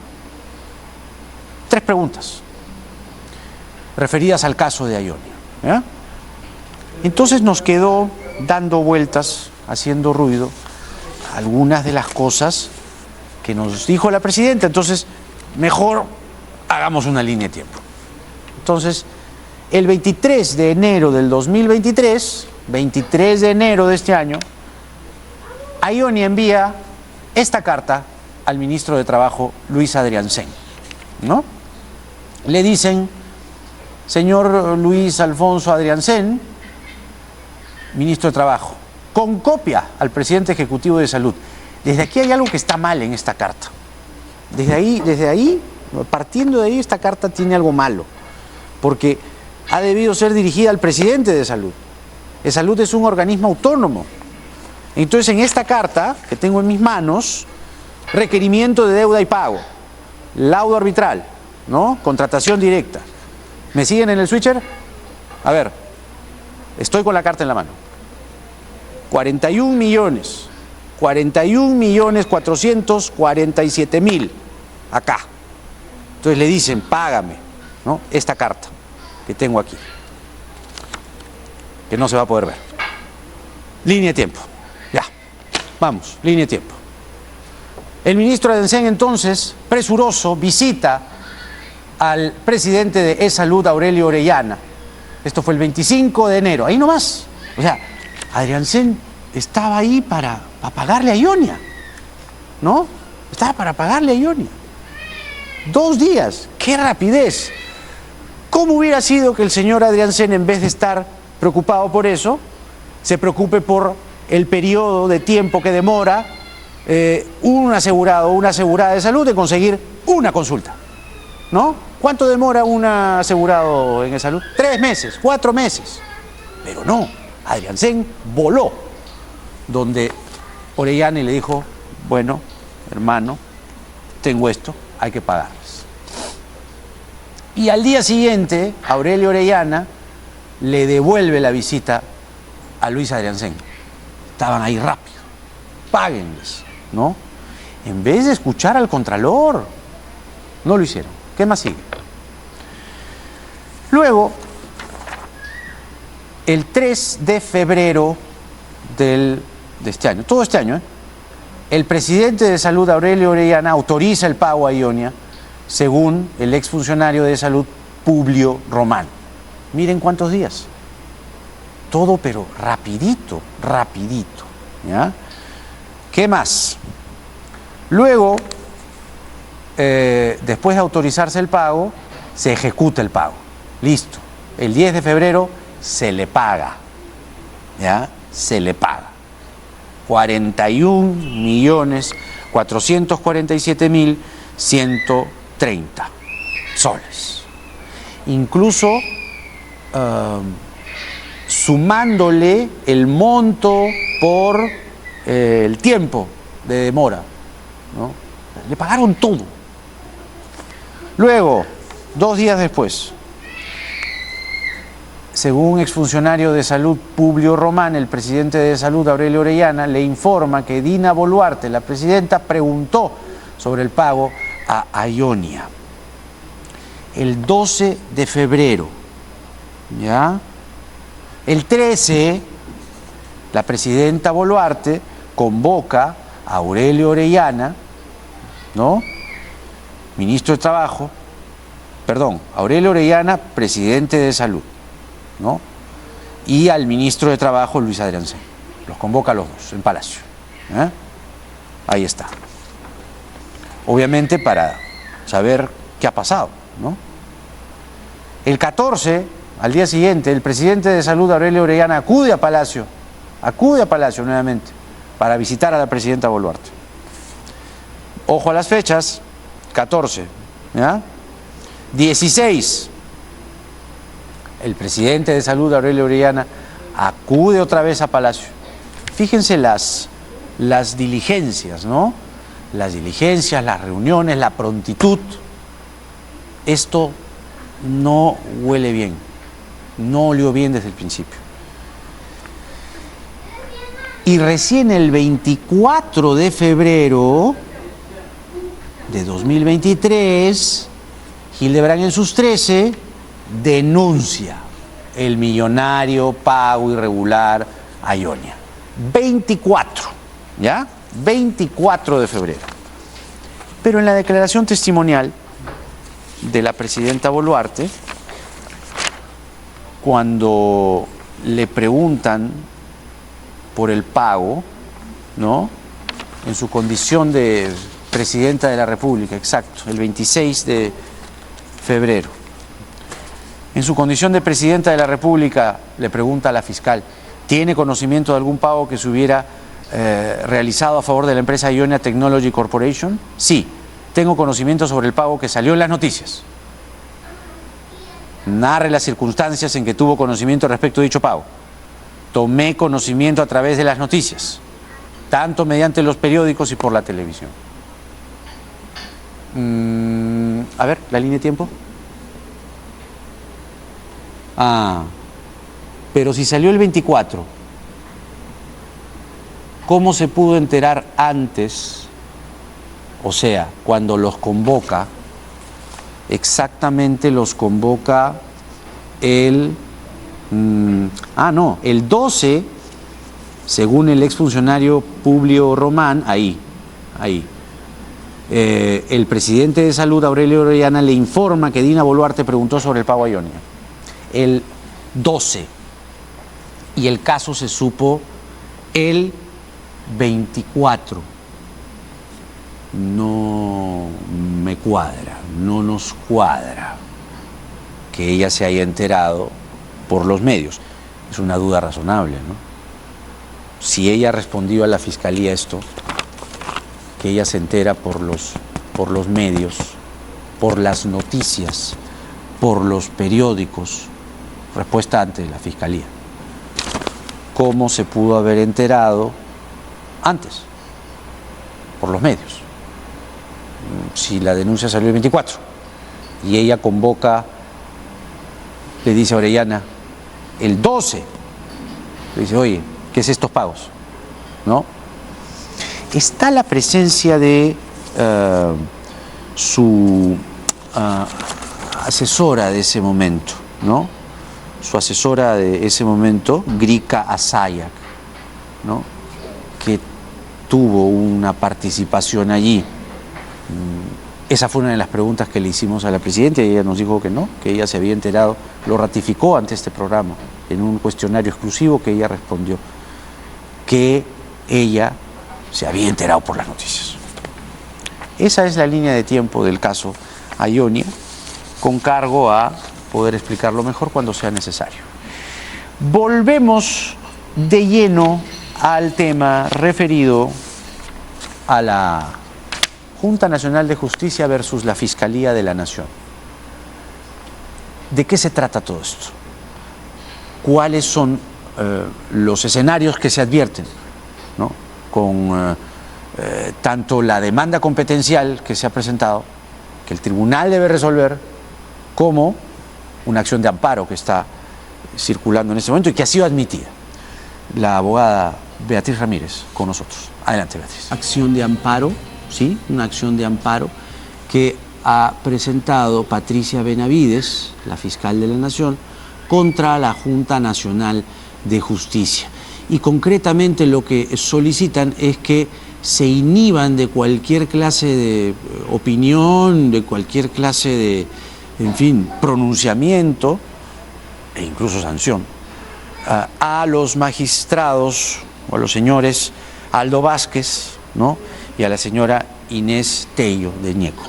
S1: 3 preguntas referidas al caso de Aionia, ¿ya? Entonces nos quedó dando vueltas, haciendo ruido, algunas de las cosas que nos dijo la presidenta, entonces mejor hagamos una línea de tiempo. Entonces, el 23 de enero del 2023, 23 de enero de este año, Ionia envía esta carta al ministro de Trabajo, Luis Adriancén, ¿no? Le dicen: señor Luis Alfonso Adriancén, ministro de Trabajo, con copia al presidente ejecutivo de Salud. Desde aquí hay algo que está mal en esta carta. Desde ahí, partiendo de ahí, esta carta tiene algo malo, porque ha debido ser dirigida al presidente de Salud. El Salud es un organismo autónomo. Entonces, en esta carta que tengo en mis manos, requerimiento de deuda y pago, laudo arbitral, ¿no? Contratación directa. ¿Me siguen en el switcher? A ver, estoy con la carta en la mano. 41 millones 447,000 acá. Entonces le dicen: págame, ¿no?, esta carta que tengo aquí, que no se va a poder ver. Línea de tiempo. Ya, vamos, línea de tiempo. El ministro Adriancén, entonces, presuroso, visita al presidente de E-Salud, Aurelio Orellana. Esto fue el 25 de enero, ahí nomás. O sea, Adriancén estaba ahí para pagarle a Ionia, ¿no? Estaba para pagarle a Ionia. 2 días, qué rapidez. ¿Cómo hubiera sido que el señor Adriancén, en vez de estar preocupado por eso, se preocupe por el periodo de tiempo que demora un asegurado o una asegurada de salud de conseguir una consulta, ¿no? ¿Cuánto demora un asegurado en salud? 3 meses, 4 meses. Pero no, Adriancén voló donde Orellana y le dijo: bueno, hermano, tengo esto, hay que pagarles. Y al día siguiente, Aurelio Orellana le devuelve la visita a Luis Adriancén. Estaban ahí rápido, páguenles, ¿no? En vez de escuchar al Contralor, no lo hicieron. ¿Qué más sigue? Luego, el 3 de febrero de este año, todo este año, el presidente de Salud, Aurelio Orellana, autoriza el pago a Ionia, según el exfuncionario de Salud, Publio Román. Miren cuántos días. Todo, pero rapidito, rapidito, ¿ya? ¿Qué más? Luego, después de autorizarse el pago, se ejecuta el pago. Listo. El 10 de febrero se le paga, ¿ya? Se le paga. 41,447,130 soles. Incluso sumándole el monto por el tiempo de demora, ¿no? Le pagaron todo. Luego, 2 días después, según un exfuncionario de Salud, Publio Román, el presidente de Salud, Aurelio Orellana, le informa que Dina Boluarte, la presidenta, preguntó sobre el pago a Ionia. El 12 de febrero, ¿ya? El 13, la presidenta Boluarte convoca a Aurelio Orellana, ¿no?, ministro de Trabajo, Aurelio Orellana, presidente de Salud, ¿no?, y al ministro de Trabajo, Luis Adriancén. Los convoca a los dos en Palacio. Ahí está. Obviamente para saber qué ha pasado, ¿no? El 14, al día siguiente, el presidente de Salud, Aurelio Orellana, acude a Palacio nuevamente para visitar a la presidenta Boluarte. Ojo a las fechas: 14, ¿ya? 16, el presidente de Salud, Aurelio Orellana, acude otra vez a Palacio. Fíjense las diligencias, ¿no? Las diligencias, las reuniones, la prontitud. Esto no huele bien, no olió bien desde el principio. Y recién el 24 de febrero de 2023, Hildebrand en sus 13 denuncia el millonario pago irregular a Ionia. 24, ¿ya? 24 de febrero. Pero en la declaración testimonial de la presidenta Boluarte, cuando le preguntan por el pago, ¿no?, en su condición de presidenta de la República, exacto, el 26 de febrero. En su condición de presidenta de la República, le pregunta a la fiscal, ¿tiene conocimiento de algún pago que se hubiera realizado a favor de la empresa Ionia Technology Corporation? Sí, tengo conocimiento sobre el pago que salió en las noticias. Narre las circunstancias en que tuvo conocimiento respecto de dicho pago. Tomé conocimiento a través de las noticias, tanto mediante los periódicos y por la televisión. A ver, la línea de tiempo. Pero si salió el 24, ¿cómo se pudo enterar antes? O sea, cuando los convoca, exactamente los convoca el 12, según el exfuncionario Publio Román, ahí. El presidente de Salud, Aurelio Orellana, le informa que Dina Boluarte preguntó sobre el pago a Ionia. El 12. Y el caso se supo el 24. No me cuadra, no nos cuadra que ella se haya enterado por los medios. Es una duda razonable, ¿no? Si ella respondió a la fiscalía esto, que ella se entera por los medios, por las noticias, por los periódicos, respuesta ante la fiscalía. ¿Cómo se pudo haber enterado antes? Por los medios. Si la denuncia salió el 24 y ella convoca, le dice a Orellana el 12, le dice, oye, ¿qué es estos pagos? ¿No? Está la presencia de su asesora de ese momento, ¿no? Su asesora de ese momento, Grika Asayak, ¿no?, que tuvo una participación allí. Esa fue una de las preguntas que le hicimos a la presidenta y ella nos dijo que no, que ella se había enterado, lo ratificó ante este programa en un cuestionario exclusivo que ella respondió, que ella se había enterado por las noticias. Esa es la línea de tiempo del caso Ionia, con cargo a poder explicarlo mejor cuando sea necesario. Volvemos de lleno al tema referido a la Junta Nacional de Justicia versus la Fiscalía de la Nación. ¿De qué se trata todo esto? ¿Cuáles son los escenarios que se advierten, ¿no?, con tanto la demanda competencial que se ha presentado, que el tribunal debe resolver, como una acción de amparo que está circulando en este momento y que ha sido admitida? La abogada Beatriz Ramírez con nosotros. Adelante, Beatriz. Acción de amparo, sí, una acción de amparo que ha presentado Patricia Benavides, la fiscal de la Nación, contra la Junta Nacional de Justicia. Y concretamente lo que solicitan es que se inhiban de cualquier clase de opinión, de cualquier clase de, en fin, pronunciamiento e incluso sanción a los magistrados o a los señores Aldo Vázquez, ¿no?, y a la señora Inés Tello de Ñeco.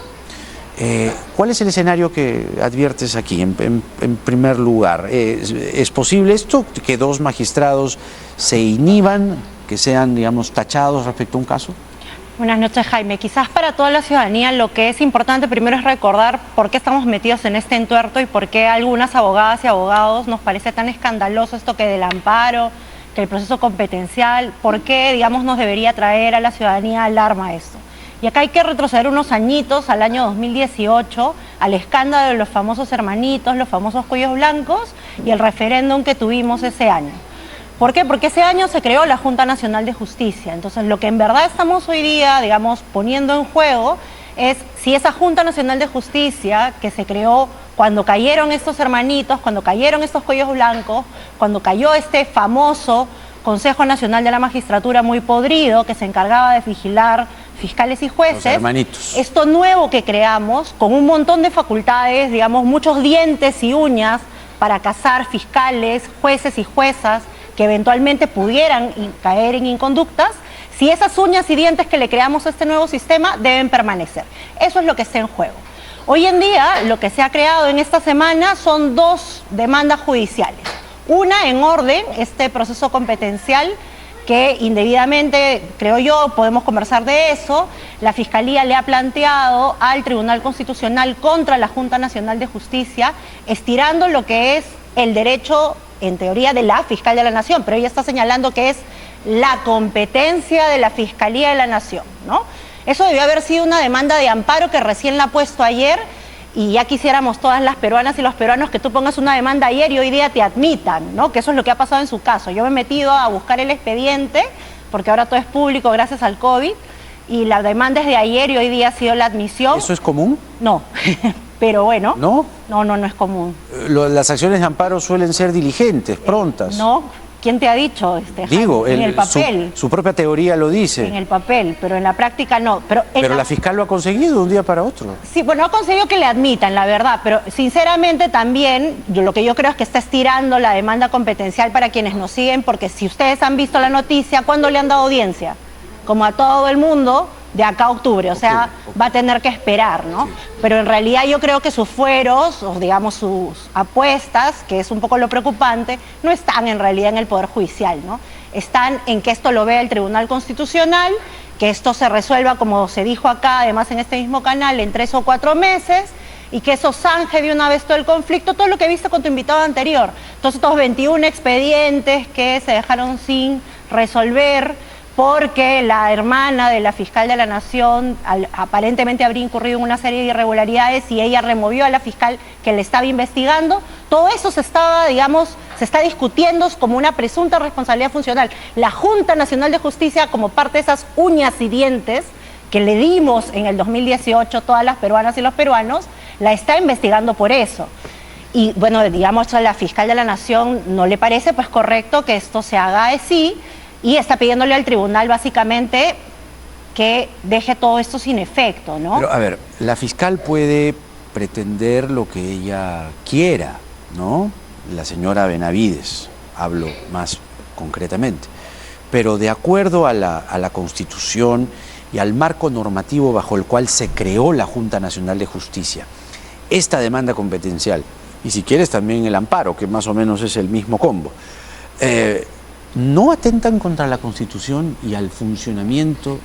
S1: ¿Cuál es el escenario que adviertes aquí? En primer lugar, ¿es posible esto, que dos magistrados se inhiban, que sean, digamos, tachados respecto a un caso?
S6: Buenas noches, Jaime. Quizás para toda la ciudadanía lo que es importante primero es recordar por qué estamos metidos en este entuerto y por qué a algunas abogadas y abogados nos parece tan escandaloso esto que del amparo, que el proceso competencial, por qué, digamos, nos debería traer a la ciudadanía alarma esto. Y acá hay que retroceder unos añitos al año 2018, al escándalo de los famosos hermanitos, los famosos cuellos blancos y el referéndum que tuvimos ese año. ¿Por qué? Porque ese año se creó la Junta Nacional de Justicia. Entonces, lo que en verdad estamos hoy día, digamos, poniendo en juego es si esa Junta Nacional de Justicia que se creó cuando cayeron estos hermanitos, cuando cayeron estos cuellos blancos, cuando cayó este famoso Consejo Nacional de la Magistratura muy podrido que se encargaba de vigilar fiscales y jueces.
S1: Los hermanitos.
S6: Esto nuevo que creamos, con un montón de facultades, digamos, muchos dientes y uñas para cazar fiscales, jueces y juezas que eventualmente pudieran caer en inconductas, si esas uñas y dientes que le creamos a este nuevo sistema deben permanecer. Eso es lo que está en juego. Hoy en día, lo que se ha creado en esta semana son 2 demandas judiciales. Una en orden, este proceso competencial que indebidamente, creo yo, podemos conversar de eso, la Fiscalía le ha planteado al Tribunal Constitucional contra la Junta Nacional de Justicia, estirando lo que es el derecho, en teoría, de la Fiscal de la Nación, pero ella está señalando que es la competencia de la Fiscalía de la Nación, ¿no? Eso debió haber sido una demanda de amparo que recién la ha puesto ayer, y ya quisiéramos todas las peruanas y los peruanos que tú pongas una demanda ayer y hoy día te admitan, ¿no? Que eso es lo que ha pasado en su caso. Yo me he metido a buscar el expediente, porque ahora todo es público gracias al COVID, y la demanda es de ayer y hoy día ha sido la admisión.
S1: ¿Eso es común?
S6: No, pero bueno.
S1: ¿No?
S6: No es común.
S1: Las acciones de amparo suelen ser diligentes, prontas.
S6: No, ¿quién te ha dicho?
S1: Digo,
S6: en el papel.
S1: Su propia teoría lo dice.
S6: En el papel, pero en la práctica no. Pero
S1: la fiscal lo ha conseguido de un día para otro.
S6: Sí, bueno, ha conseguido que le admitan, la verdad, pero sinceramente también lo que yo creo es que está estirando la demanda competencial para quienes nos siguen, porque si ustedes han visto la noticia, ¿cuándo le han dado audiencia? Como a todo el mundo, de acá a octubre, o sea, va a tener que esperar, ¿no? Sí. Pero en realidad yo creo que sus fueros, o digamos sus apuestas, que es un poco lo preocupante, no están en realidad en el Poder Judicial, ¿no? Están en que esto lo vea el Tribunal Constitucional, que esto se resuelva, como se dijo acá, además en este mismo canal, en 3 o 4 meses, y que eso zanje de una vez todo el conflicto, todo lo que viste con tu invitado anterior. Entonces, estos 21 expedientes que se dejaron sin resolver, porque la hermana de la fiscal de la Nación aparentemente habría incurrido en una serie de irregularidades y ella removió a la fiscal que le estaba investigando. Todo eso se está discutiendo como una presunta responsabilidad funcional. La Junta Nacional de Justicia, como parte de esas uñas y dientes que le dimos en el 2018 todas las peruanas y los peruanos, la está investigando por eso. Y bueno, digamos, a la fiscal de la Nación no le parece pues correcto que esto se haga así, y está pidiéndole al tribunal básicamente que deje todo esto sin efecto, ¿no?
S1: Pero a ver, la fiscal puede pretender lo que ella quiera, ¿no? La señora Benavides, hablo más concretamente. Pero de acuerdo a la Constitución y al marco normativo bajo el cual se creó la Junta Nacional de Justicia, esta demanda competencial, y si quieres también el amparo, que más o menos es el mismo combo, ¿no atentan contra la Constitución y al funcionamiento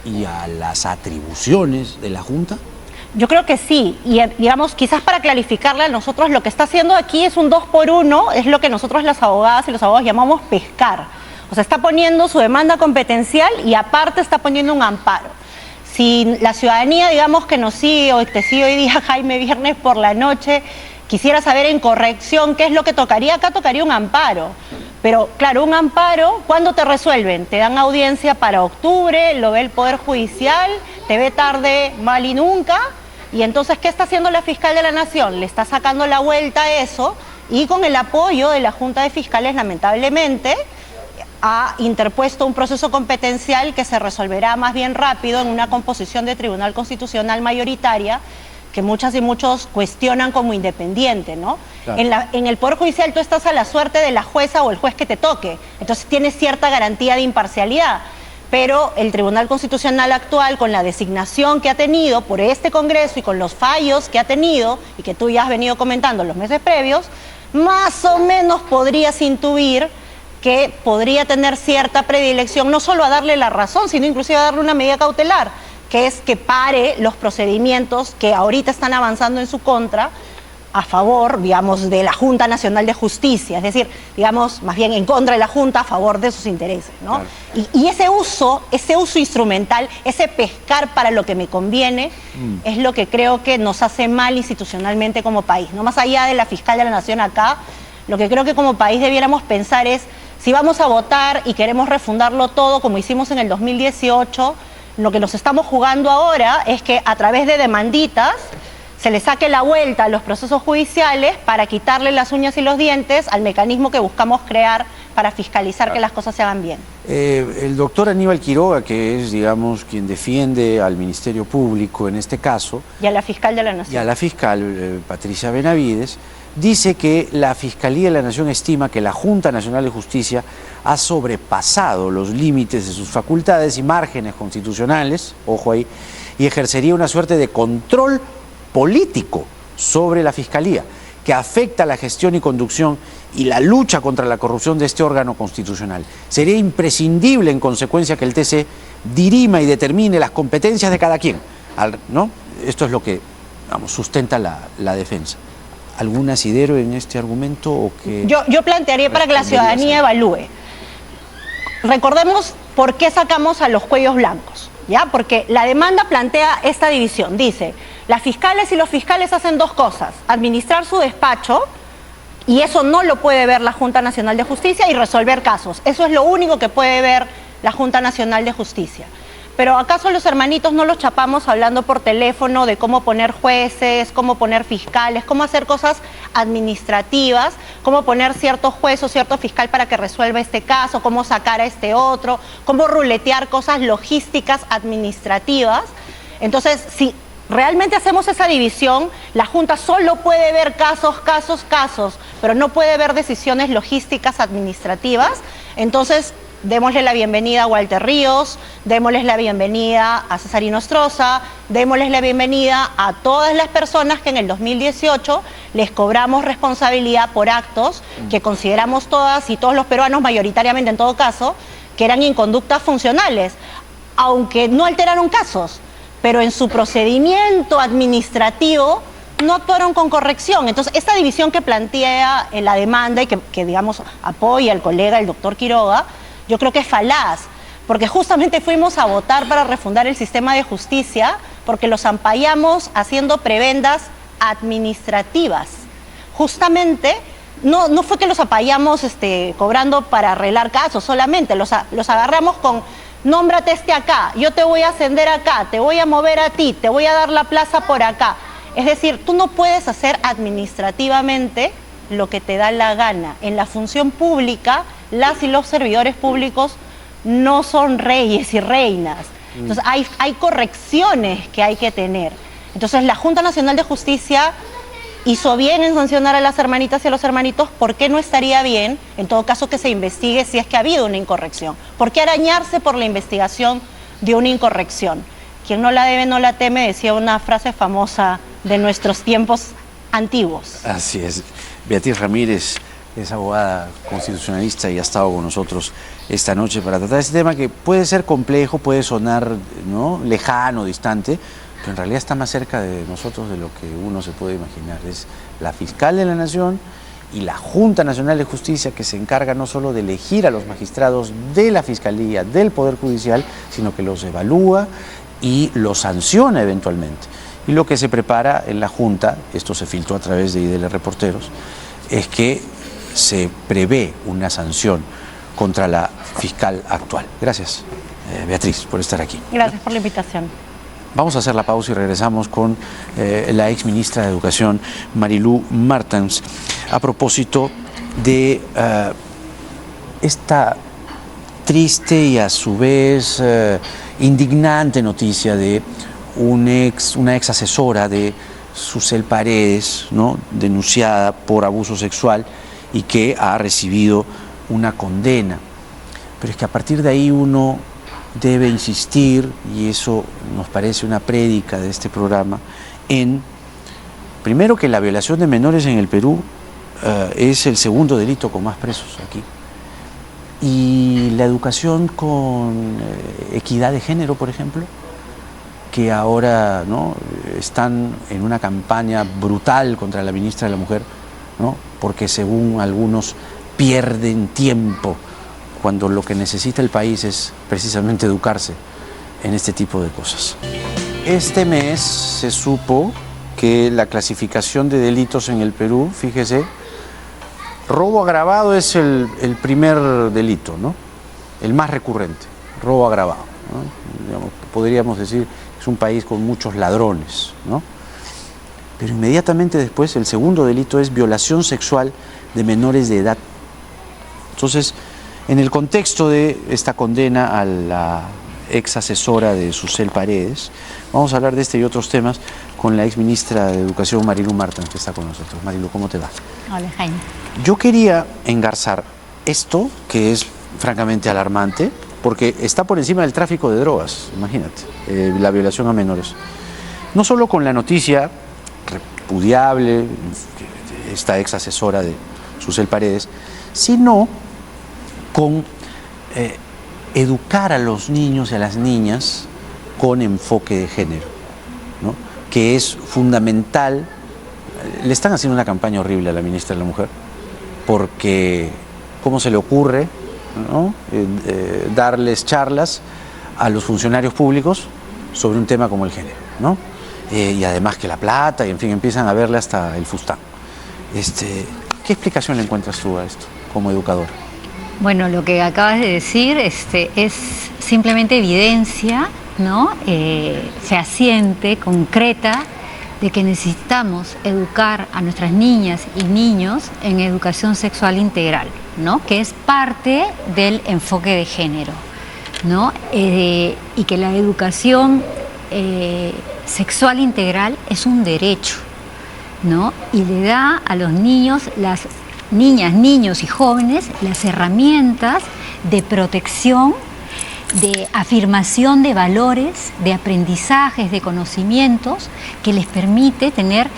S1: y a las atribuciones de la Junta?
S6: Yo creo que sí, y digamos, quizás para clarificarle a nosotros, lo que está haciendo aquí es un 2 por 1, es lo que nosotros las abogadas y los abogados llamamos pescar. O sea, está poniendo su demanda competencial y aparte está poniendo un amparo. Si la ciudadanía, digamos, que nos sigue o te sigue hoy día, Jaime, viernes por la noche, quisiera saber en corrección qué es lo que tocaría, acá tocaría un amparo. Pero claro, un amparo, ¿cuándo te resuelven? Te dan audiencia para octubre, lo ve el Poder Judicial, te ve tarde, mal y nunca, y entonces, ¿qué está haciendo la Fiscal de la Nación? Le está sacando la vuelta a eso, y con el apoyo de la Junta de Fiscales, lamentablemente, ha interpuesto un proceso competencial que se resolverá más bien rápido en una composición de Tribunal Constitucional mayoritaria, que muchas y muchos cuestionan como independiente, ¿no? Claro. En el Poder Judicial tú estás a la suerte de la jueza o el juez que te toque, entonces tienes cierta garantía de imparcialidad, pero el Tribunal Constitucional actual, con la designación que ha tenido por este Congreso y con los fallos que ha tenido, y que tú ya has venido comentando los meses previos, más o menos podrías intuir que podría tener cierta predilección, no solo a darle la razón, sino inclusive a darle una medida cautelar, que es que pare los procedimientos que ahorita están avanzando en su contra a favor, digamos, de la Junta Nacional de Justicia, es decir, digamos, más bien en contra de la Junta a favor de sus intereses, ¿no? Claro. Y ese uso instrumental, ese pescar para lo que me conviene, es lo que creo que nos hace mal institucionalmente como país, ¿no? Más allá de la Fiscal de la Nación acá, lo que creo que como país debiéramos pensar es, si vamos a votar y queremos refundarlo todo como hicimos en el 2018, lo que nos estamos jugando ahora es que a través de demanditas se le saque la vuelta a los procesos judiciales para quitarle las uñas y los dientes al mecanismo que buscamos crear para fiscalizar que las cosas se hagan bien.
S1: El doctor Aníbal Quiroga, que es, digamos, quien defiende al Ministerio Público en este caso,
S6: Y a la fiscal de la Nación.
S1: y a la fiscal Patricia Benavides, dice que la Fiscalía de la Nación estima que la Junta Nacional de Justicia ha sobrepasado los límites de sus facultades y márgenes constitucionales, ojo ahí, y ejercería una suerte de control político sobre la Fiscalía, que afecta la gestión y conducción y la lucha contra la corrupción de este órgano constitucional. Sería imprescindible, en consecuencia, que el TC dirima y determine las competencias de cada quien, ¿no? Esto es lo que, vamos, sustenta la defensa. ¿Algún asidero en este argumento? O que
S6: Yo plantearía para que la ciudadanía evalúe. Recordemos por qué sacamos a los cuellos blancos, ¿ya? Porque la demanda plantea esta división. Dice, las fiscales y los fiscales hacen dos cosas: administrar su despacho, y eso no lo puede ver la Junta Nacional de Justicia, y resolver casos. Eso es lo único que puede ver la Junta Nacional de Justicia. Pero ¿acaso los hermanitos no los chapamos hablando por teléfono de cómo poner jueces, cómo poner fiscales, cómo hacer cosas administrativas, cómo poner cierto juez o cierto fiscal para que resuelva este caso, cómo sacar a este otro, cómo ruletear cosas logísticas administrativas? Entonces, si realmente hacemos esa división, la Junta solo puede ver casos, pero no puede ver decisiones logísticas administrativas. Entonces, démosle la bienvenida a Walter Ríos, démosles la bienvenida a Cesarino Stroza, démosles la bienvenida a todas las personas que en el 2018 les cobramos responsabilidad por actos que consideramos todas y todos los peruanos, mayoritariamente en todo caso, que eran inconductas funcionales, aunque no alteraron casos, pero en su procedimiento administrativo no actuaron con corrección. Entonces, esta división que plantea la demanda y que digamos, apoya el colega, el doctor Quiroga, yo creo que es falaz, porque justamente fuimos a votar para refundar el sistema de justicia porque los ampallamos haciendo prebendas administrativas. Justamente, no fue que los ampallamos cobrando para arreglar casos solamente, los agarramos con: nómbrate acá, yo te voy a ascender acá, te voy a mover a ti, te voy a dar la plaza por acá. Es decir, tú no puedes hacer administrativamente lo que te da la gana. En la función pública, las y los servidores públicos no son reyes y reinas. Entonces hay correcciones que hay que tener. Entonces la Junta Nacional de Justicia hizo bien en sancionar a las hermanitas y a los hermanitos. ¿Por qué no estaría bien, en todo caso, que se investigue si es que ha habido una incorrección? ¿Por qué arañarse por la investigación de una incorrección? Quien no la debe no la teme, decía una frase famosa de nuestros tiempos antiguos.
S1: Así es. Beatriz Ramírez es abogada constitucionalista y ha estado con nosotros esta noche para tratar este tema que puede ser complejo, puede sonar, ¿no?, lejano, distante, pero en realidad está más cerca de nosotros de lo que uno se puede imaginar. Es la fiscal de la Nación y la Junta Nacional de Justicia, que se encarga no solo de elegir a los magistrados de la Fiscalía, del Poder Judicial, sino que los evalúa y los sanciona eventualmente. Y lo que se prepara en la Junta, esto se filtró a través de IDL Reporteros, es que se prevé una sanción contra la fiscal actual. Gracias, Beatriz, por estar aquí.
S6: Gracias por la invitación.
S1: Vamos a hacer la pausa y regresamos con la ex ministra de Educación, Marilú Martens, a propósito de esta triste y a su vez indignante noticia de una ex asesora de Susel Paredes, ¿no?, denunciada por abuso sexual y que ha recibido una condena. Pero es que a partir de ahí uno debe insistir, y eso nos parece una prédica de este programa, en, primero, que la violación de menores en el Perú es el segundo delito con más presos aquí. Y la educación con equidad de género, por ejemplo, que ahora, ¿no?, están en una campaña brutal contra la ministra de la Mujer, ¿no?, porque según algunos pierden tiempo cuando lo que necesita el país es precisamente educarse en este tipo de cosas. Este mes se supo que la clasificación de delitos en el Perú, fíjese, robo agravado es el primer delito, ¿no?, el más recurrente, robo agravado, ¿no? Digamos, podríamos decir, es un país con muchos ladrones, ¿no? Pero inmediatamente después el segundo delito es violación sexual de menores de edad. Entonces, en el contexto de esta condena a la ex asesora de Susel Paredes, vamos a hablar de este y otros temas con la ex ministra de Educación, Marilu Martens, que está con nosotros. Marilu, ¿cómo te va?
S6: Hola, Jaime.
S1: Yo quería engarzar esto, que es francamente alarmante, porque está por encima del tráfico de drogas, imagínate, la violación a menores. No solo con la noticia repudiable, esta ex asesora de Susel Paredes, sino con educar a los niños y a las niñas con enfoque de género, ¿no? Que es fundamental. Le están haciendo una campaña horrible a la ministra de la Mujer, porque ¿cómo se le ocurre, ¿no? Darles charlas a los funcionarios públicos sobre un tema como el género, ¿no? Y además que la plata, y en fin, empiezan a verle hasta el fustán. ¿Qué explicación le encuentras tú a esto como educador?
S7: Bueno, lo que acabas de decir es simplemente evidencia, ¿no? Fehaciente, concreta, de que necesitamos educar a nuestras niñas y niños en educación sexual integral, ¿no? Que es parte del enfoque de género, ¿no? Y que la educación sexual integral es un derecho, ¿no? Y le da a los niños, las niñas, niños y jóvenes, las herramientas de protección, de afirmación de valores, de aprendizajes, de conocimientos que les permite tener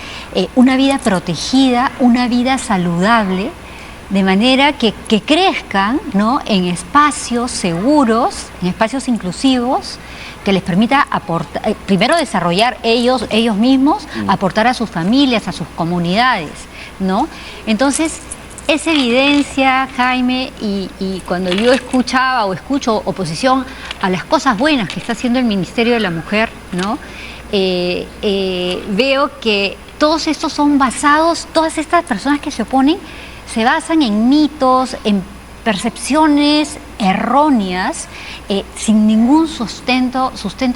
S7: una vida protegida, una vida saludable, de manera que crezcan, ¿no? En espacios seguros, en espacios inclusivos, que les permita aportar, primero desarrollar ellos mismos, aportar a sus familias, a sus comunidades, ¿no? Entonces, es evidencia, Jaime, y cuando yo escuchaba o escucho oposición a las cosas buenas que está haciendo el Ministerio de la Mujer, ¿no? Veo que todos estos son basados, todas estas personas que se oponen, se basan en mitos, en percepciones erróneas, sin ningún sustento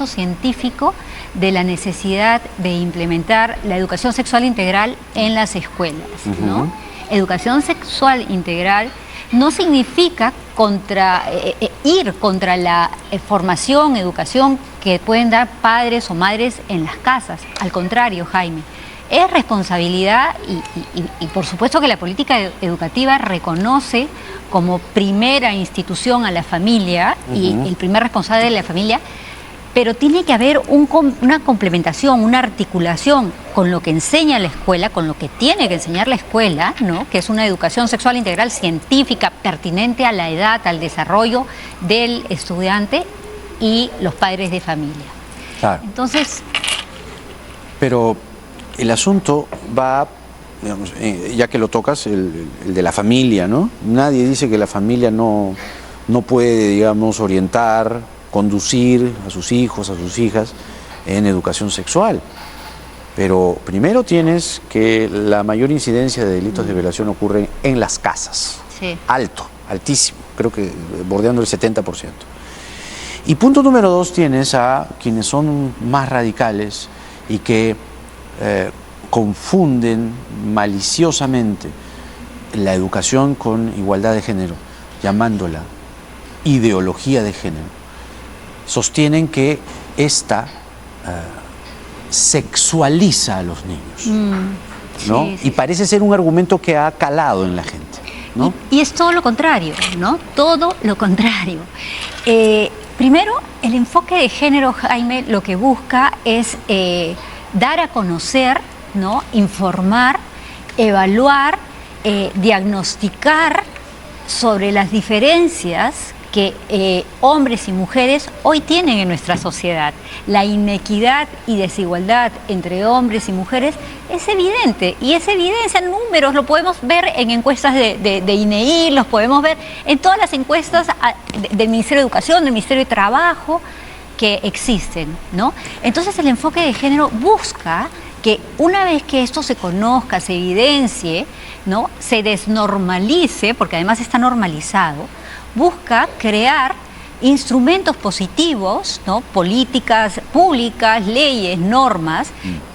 S7: científico de la necesidad de implementar la educación sexual integral en las escuelas, ¿no? Educación sexual integral no significa ir contra la formación, educación que pueden dar padres o madres en las casas. Al contrario, Jaime, es responsabilidad y por supuesto que la política educativa reconoce como primera institución a la familia y el primer responsable de la familia, pero tiene que haber una complementación, una articulación con lo que enseña la escuela, con lo que tiene que enseñar la escuela, ¿no? Que es una educación sexual integral científica, pertinente a la edad, al desarrollo del estudiante y los padres de familia.
S1: Claro.
S7: Entonces...
S1: Pero el asunto va, digamos, ya que lo tocas, el de la familia, ¿no? Nadie dice que la familia no puede, digamos, orientar, conducir a sus hijos, a sus hijas en educación sexual. Pero primero tienes que la mayor incidencia de delitos de violación ocurre en las casas.
S7: Sí.
S1: Altísimo, creo que bordeando el 70%. Y punto número 2, tienes a quienes son más radicales y que confunden maliciosamente la educación con igualdad de género, llamándola ideología de género. Sostienen que esta sexualiza a los niños, ¿no?
S7: Sí, sí,
S1: y parece ser un argumento que ha calado en la gente, ¿no?
S7: Y es todo lo contrario, ¿no? Todo lo contrario. Primero, el enfoque de género, Jaime, lo que busca es dar a conocer, ¿no? Informar, evaluar, diagnosticar sobre las diferencias que hombres y mujeres hoy tienen en nuestra sociedad. La inequidad y desigualdad entre hombres y mujeres es evidente, y esa evidencia en números lo podemos ver en encuestas de INEI, los podemos ver en todas las encuestas del Ministerio de Educación, del Ministerio de Trabajo que existen, ¿no? Entonces el enfoque de género busca que una vez que esto se conozca, se evidencie, ¿no? Se desnormalice, porque además está normalizado, busca crear instrumentos positivos, ¿no? Políticas públicas, leyes, normas,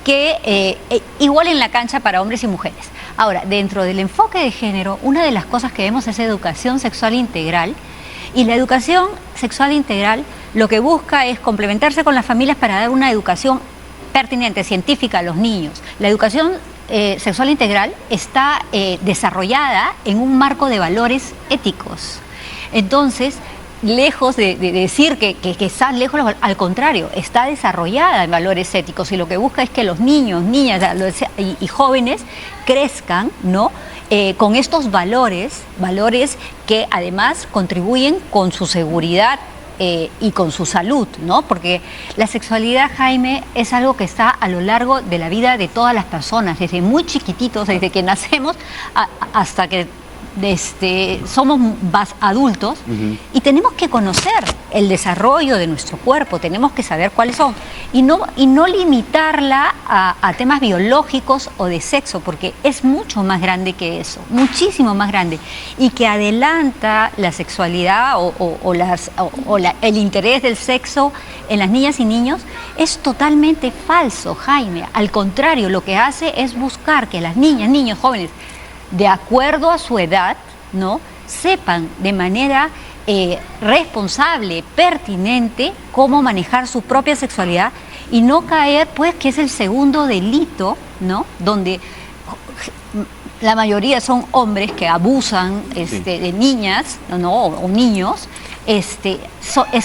S7: que igual en la cancha para hombres y mujeres. Ahora, dentro del enfoque de género, una de las cosas que vemos es educación sexual integral, y la educación sexual integral lo que busca es complementarse con las familias para dar una educación pertinente, científica a los niños. La educación sexual integral está desarrollada en un marco de valores éticos. Entonces, lejos de decir que está lejos, al contrario, está desarrollada en valores éticos, y lo que busca es que los niños, niñas y jóvenes crezcan, ¿no? Con estos valores que además contribuyen con su seguridad y con su salud, ¿no? Porque la sexualidad, Jaime, es algo que está a lo largo de la vida de todas las personas, desde muy chiquititos, desde que nacemos hasta que somos adultos, y tenemos que conocer el desarrollo de nuestro cuerpo, tenemos que saber cuáles son, y no limitarla a temas biológicos o de sexo, porque es mucho más grande que eso, muchísimo más grande, y que adelanta la sexualidad el interés del sexo en las niñas y niños es totalmente falso, Jaime. Al contrario, lo que hace es buscar que las niñas, niños, jóvenes, de acuerdo a su edad, ¿no?, sepan de manera responsable, pertinente, cómo manejar su propia sexualidad y no caer, pues, que es el segundo delito, ¿no?, donde la mayoría son hombres que abusan de niñas, ¿no?, o niños. Es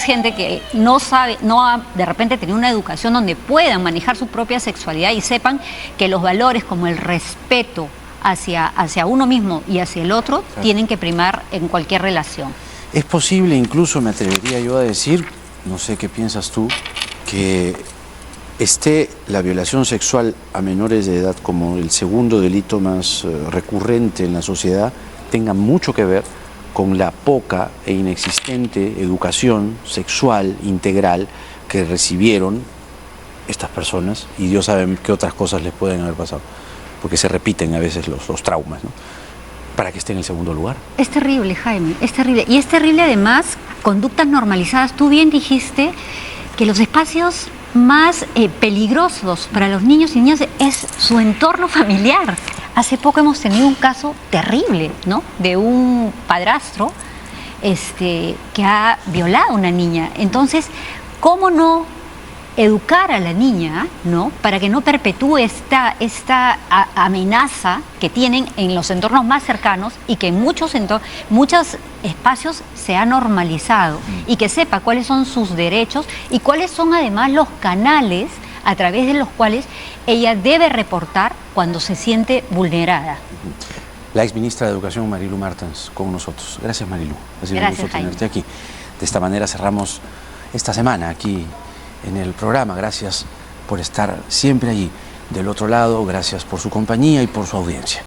S7: gente que no sabe, no ha de repente tenido una educación donde puedan manejar su propia sexualidad y sepan que los valores como el respeto hacia uno mismo y hacia el otro, claro, tienen que primar en cualquier relación.
S1: Es posible, incluso me atrevería yo a decir, no sé qué piensas tú, que esté la violación sexual a menores de edad como el segundo delito más recurrente en la sociedad, tenga mucho que ver con la poca e inexistente educación sexual integral que recibieron estas personas, y Dios sabe qué otras cosas les pueden haber pasado, porque se repiten a veces los traumas, ¿no?, para que esté en el segundo lugar.
S7: Es terrible, Jaime, es terrible. Y es terrible además conductas normalizadas. Tú bien dijiste que los espacios más peligrosos para los niños y niñas es su entorno familiar. Hace poco hemos tenido un caso terrible, ¿no?, de un padrastro que ha violado a una niña. Entonces, ¿cómo no educar a la niña, ¿no?, para que no perpetúe esta amenaza que tienen en los entornos más cercanos y que en muchos espacios se ha normalizado, y que sepa cuáles son sus derechos y cuáles son además los canales a través de los cuales ella debe reportar cuando se siente vulnerada?
S1: La exministra de Educación, Marilu Martens, con nosotros. Gracias, Marilu. Ha sido un gusto tenerte aquí. De esta manera cerramos esta semana aquí en el programa. Gracias por estar siempre allí del otro lado, gracias por su compañía y por su audiencia.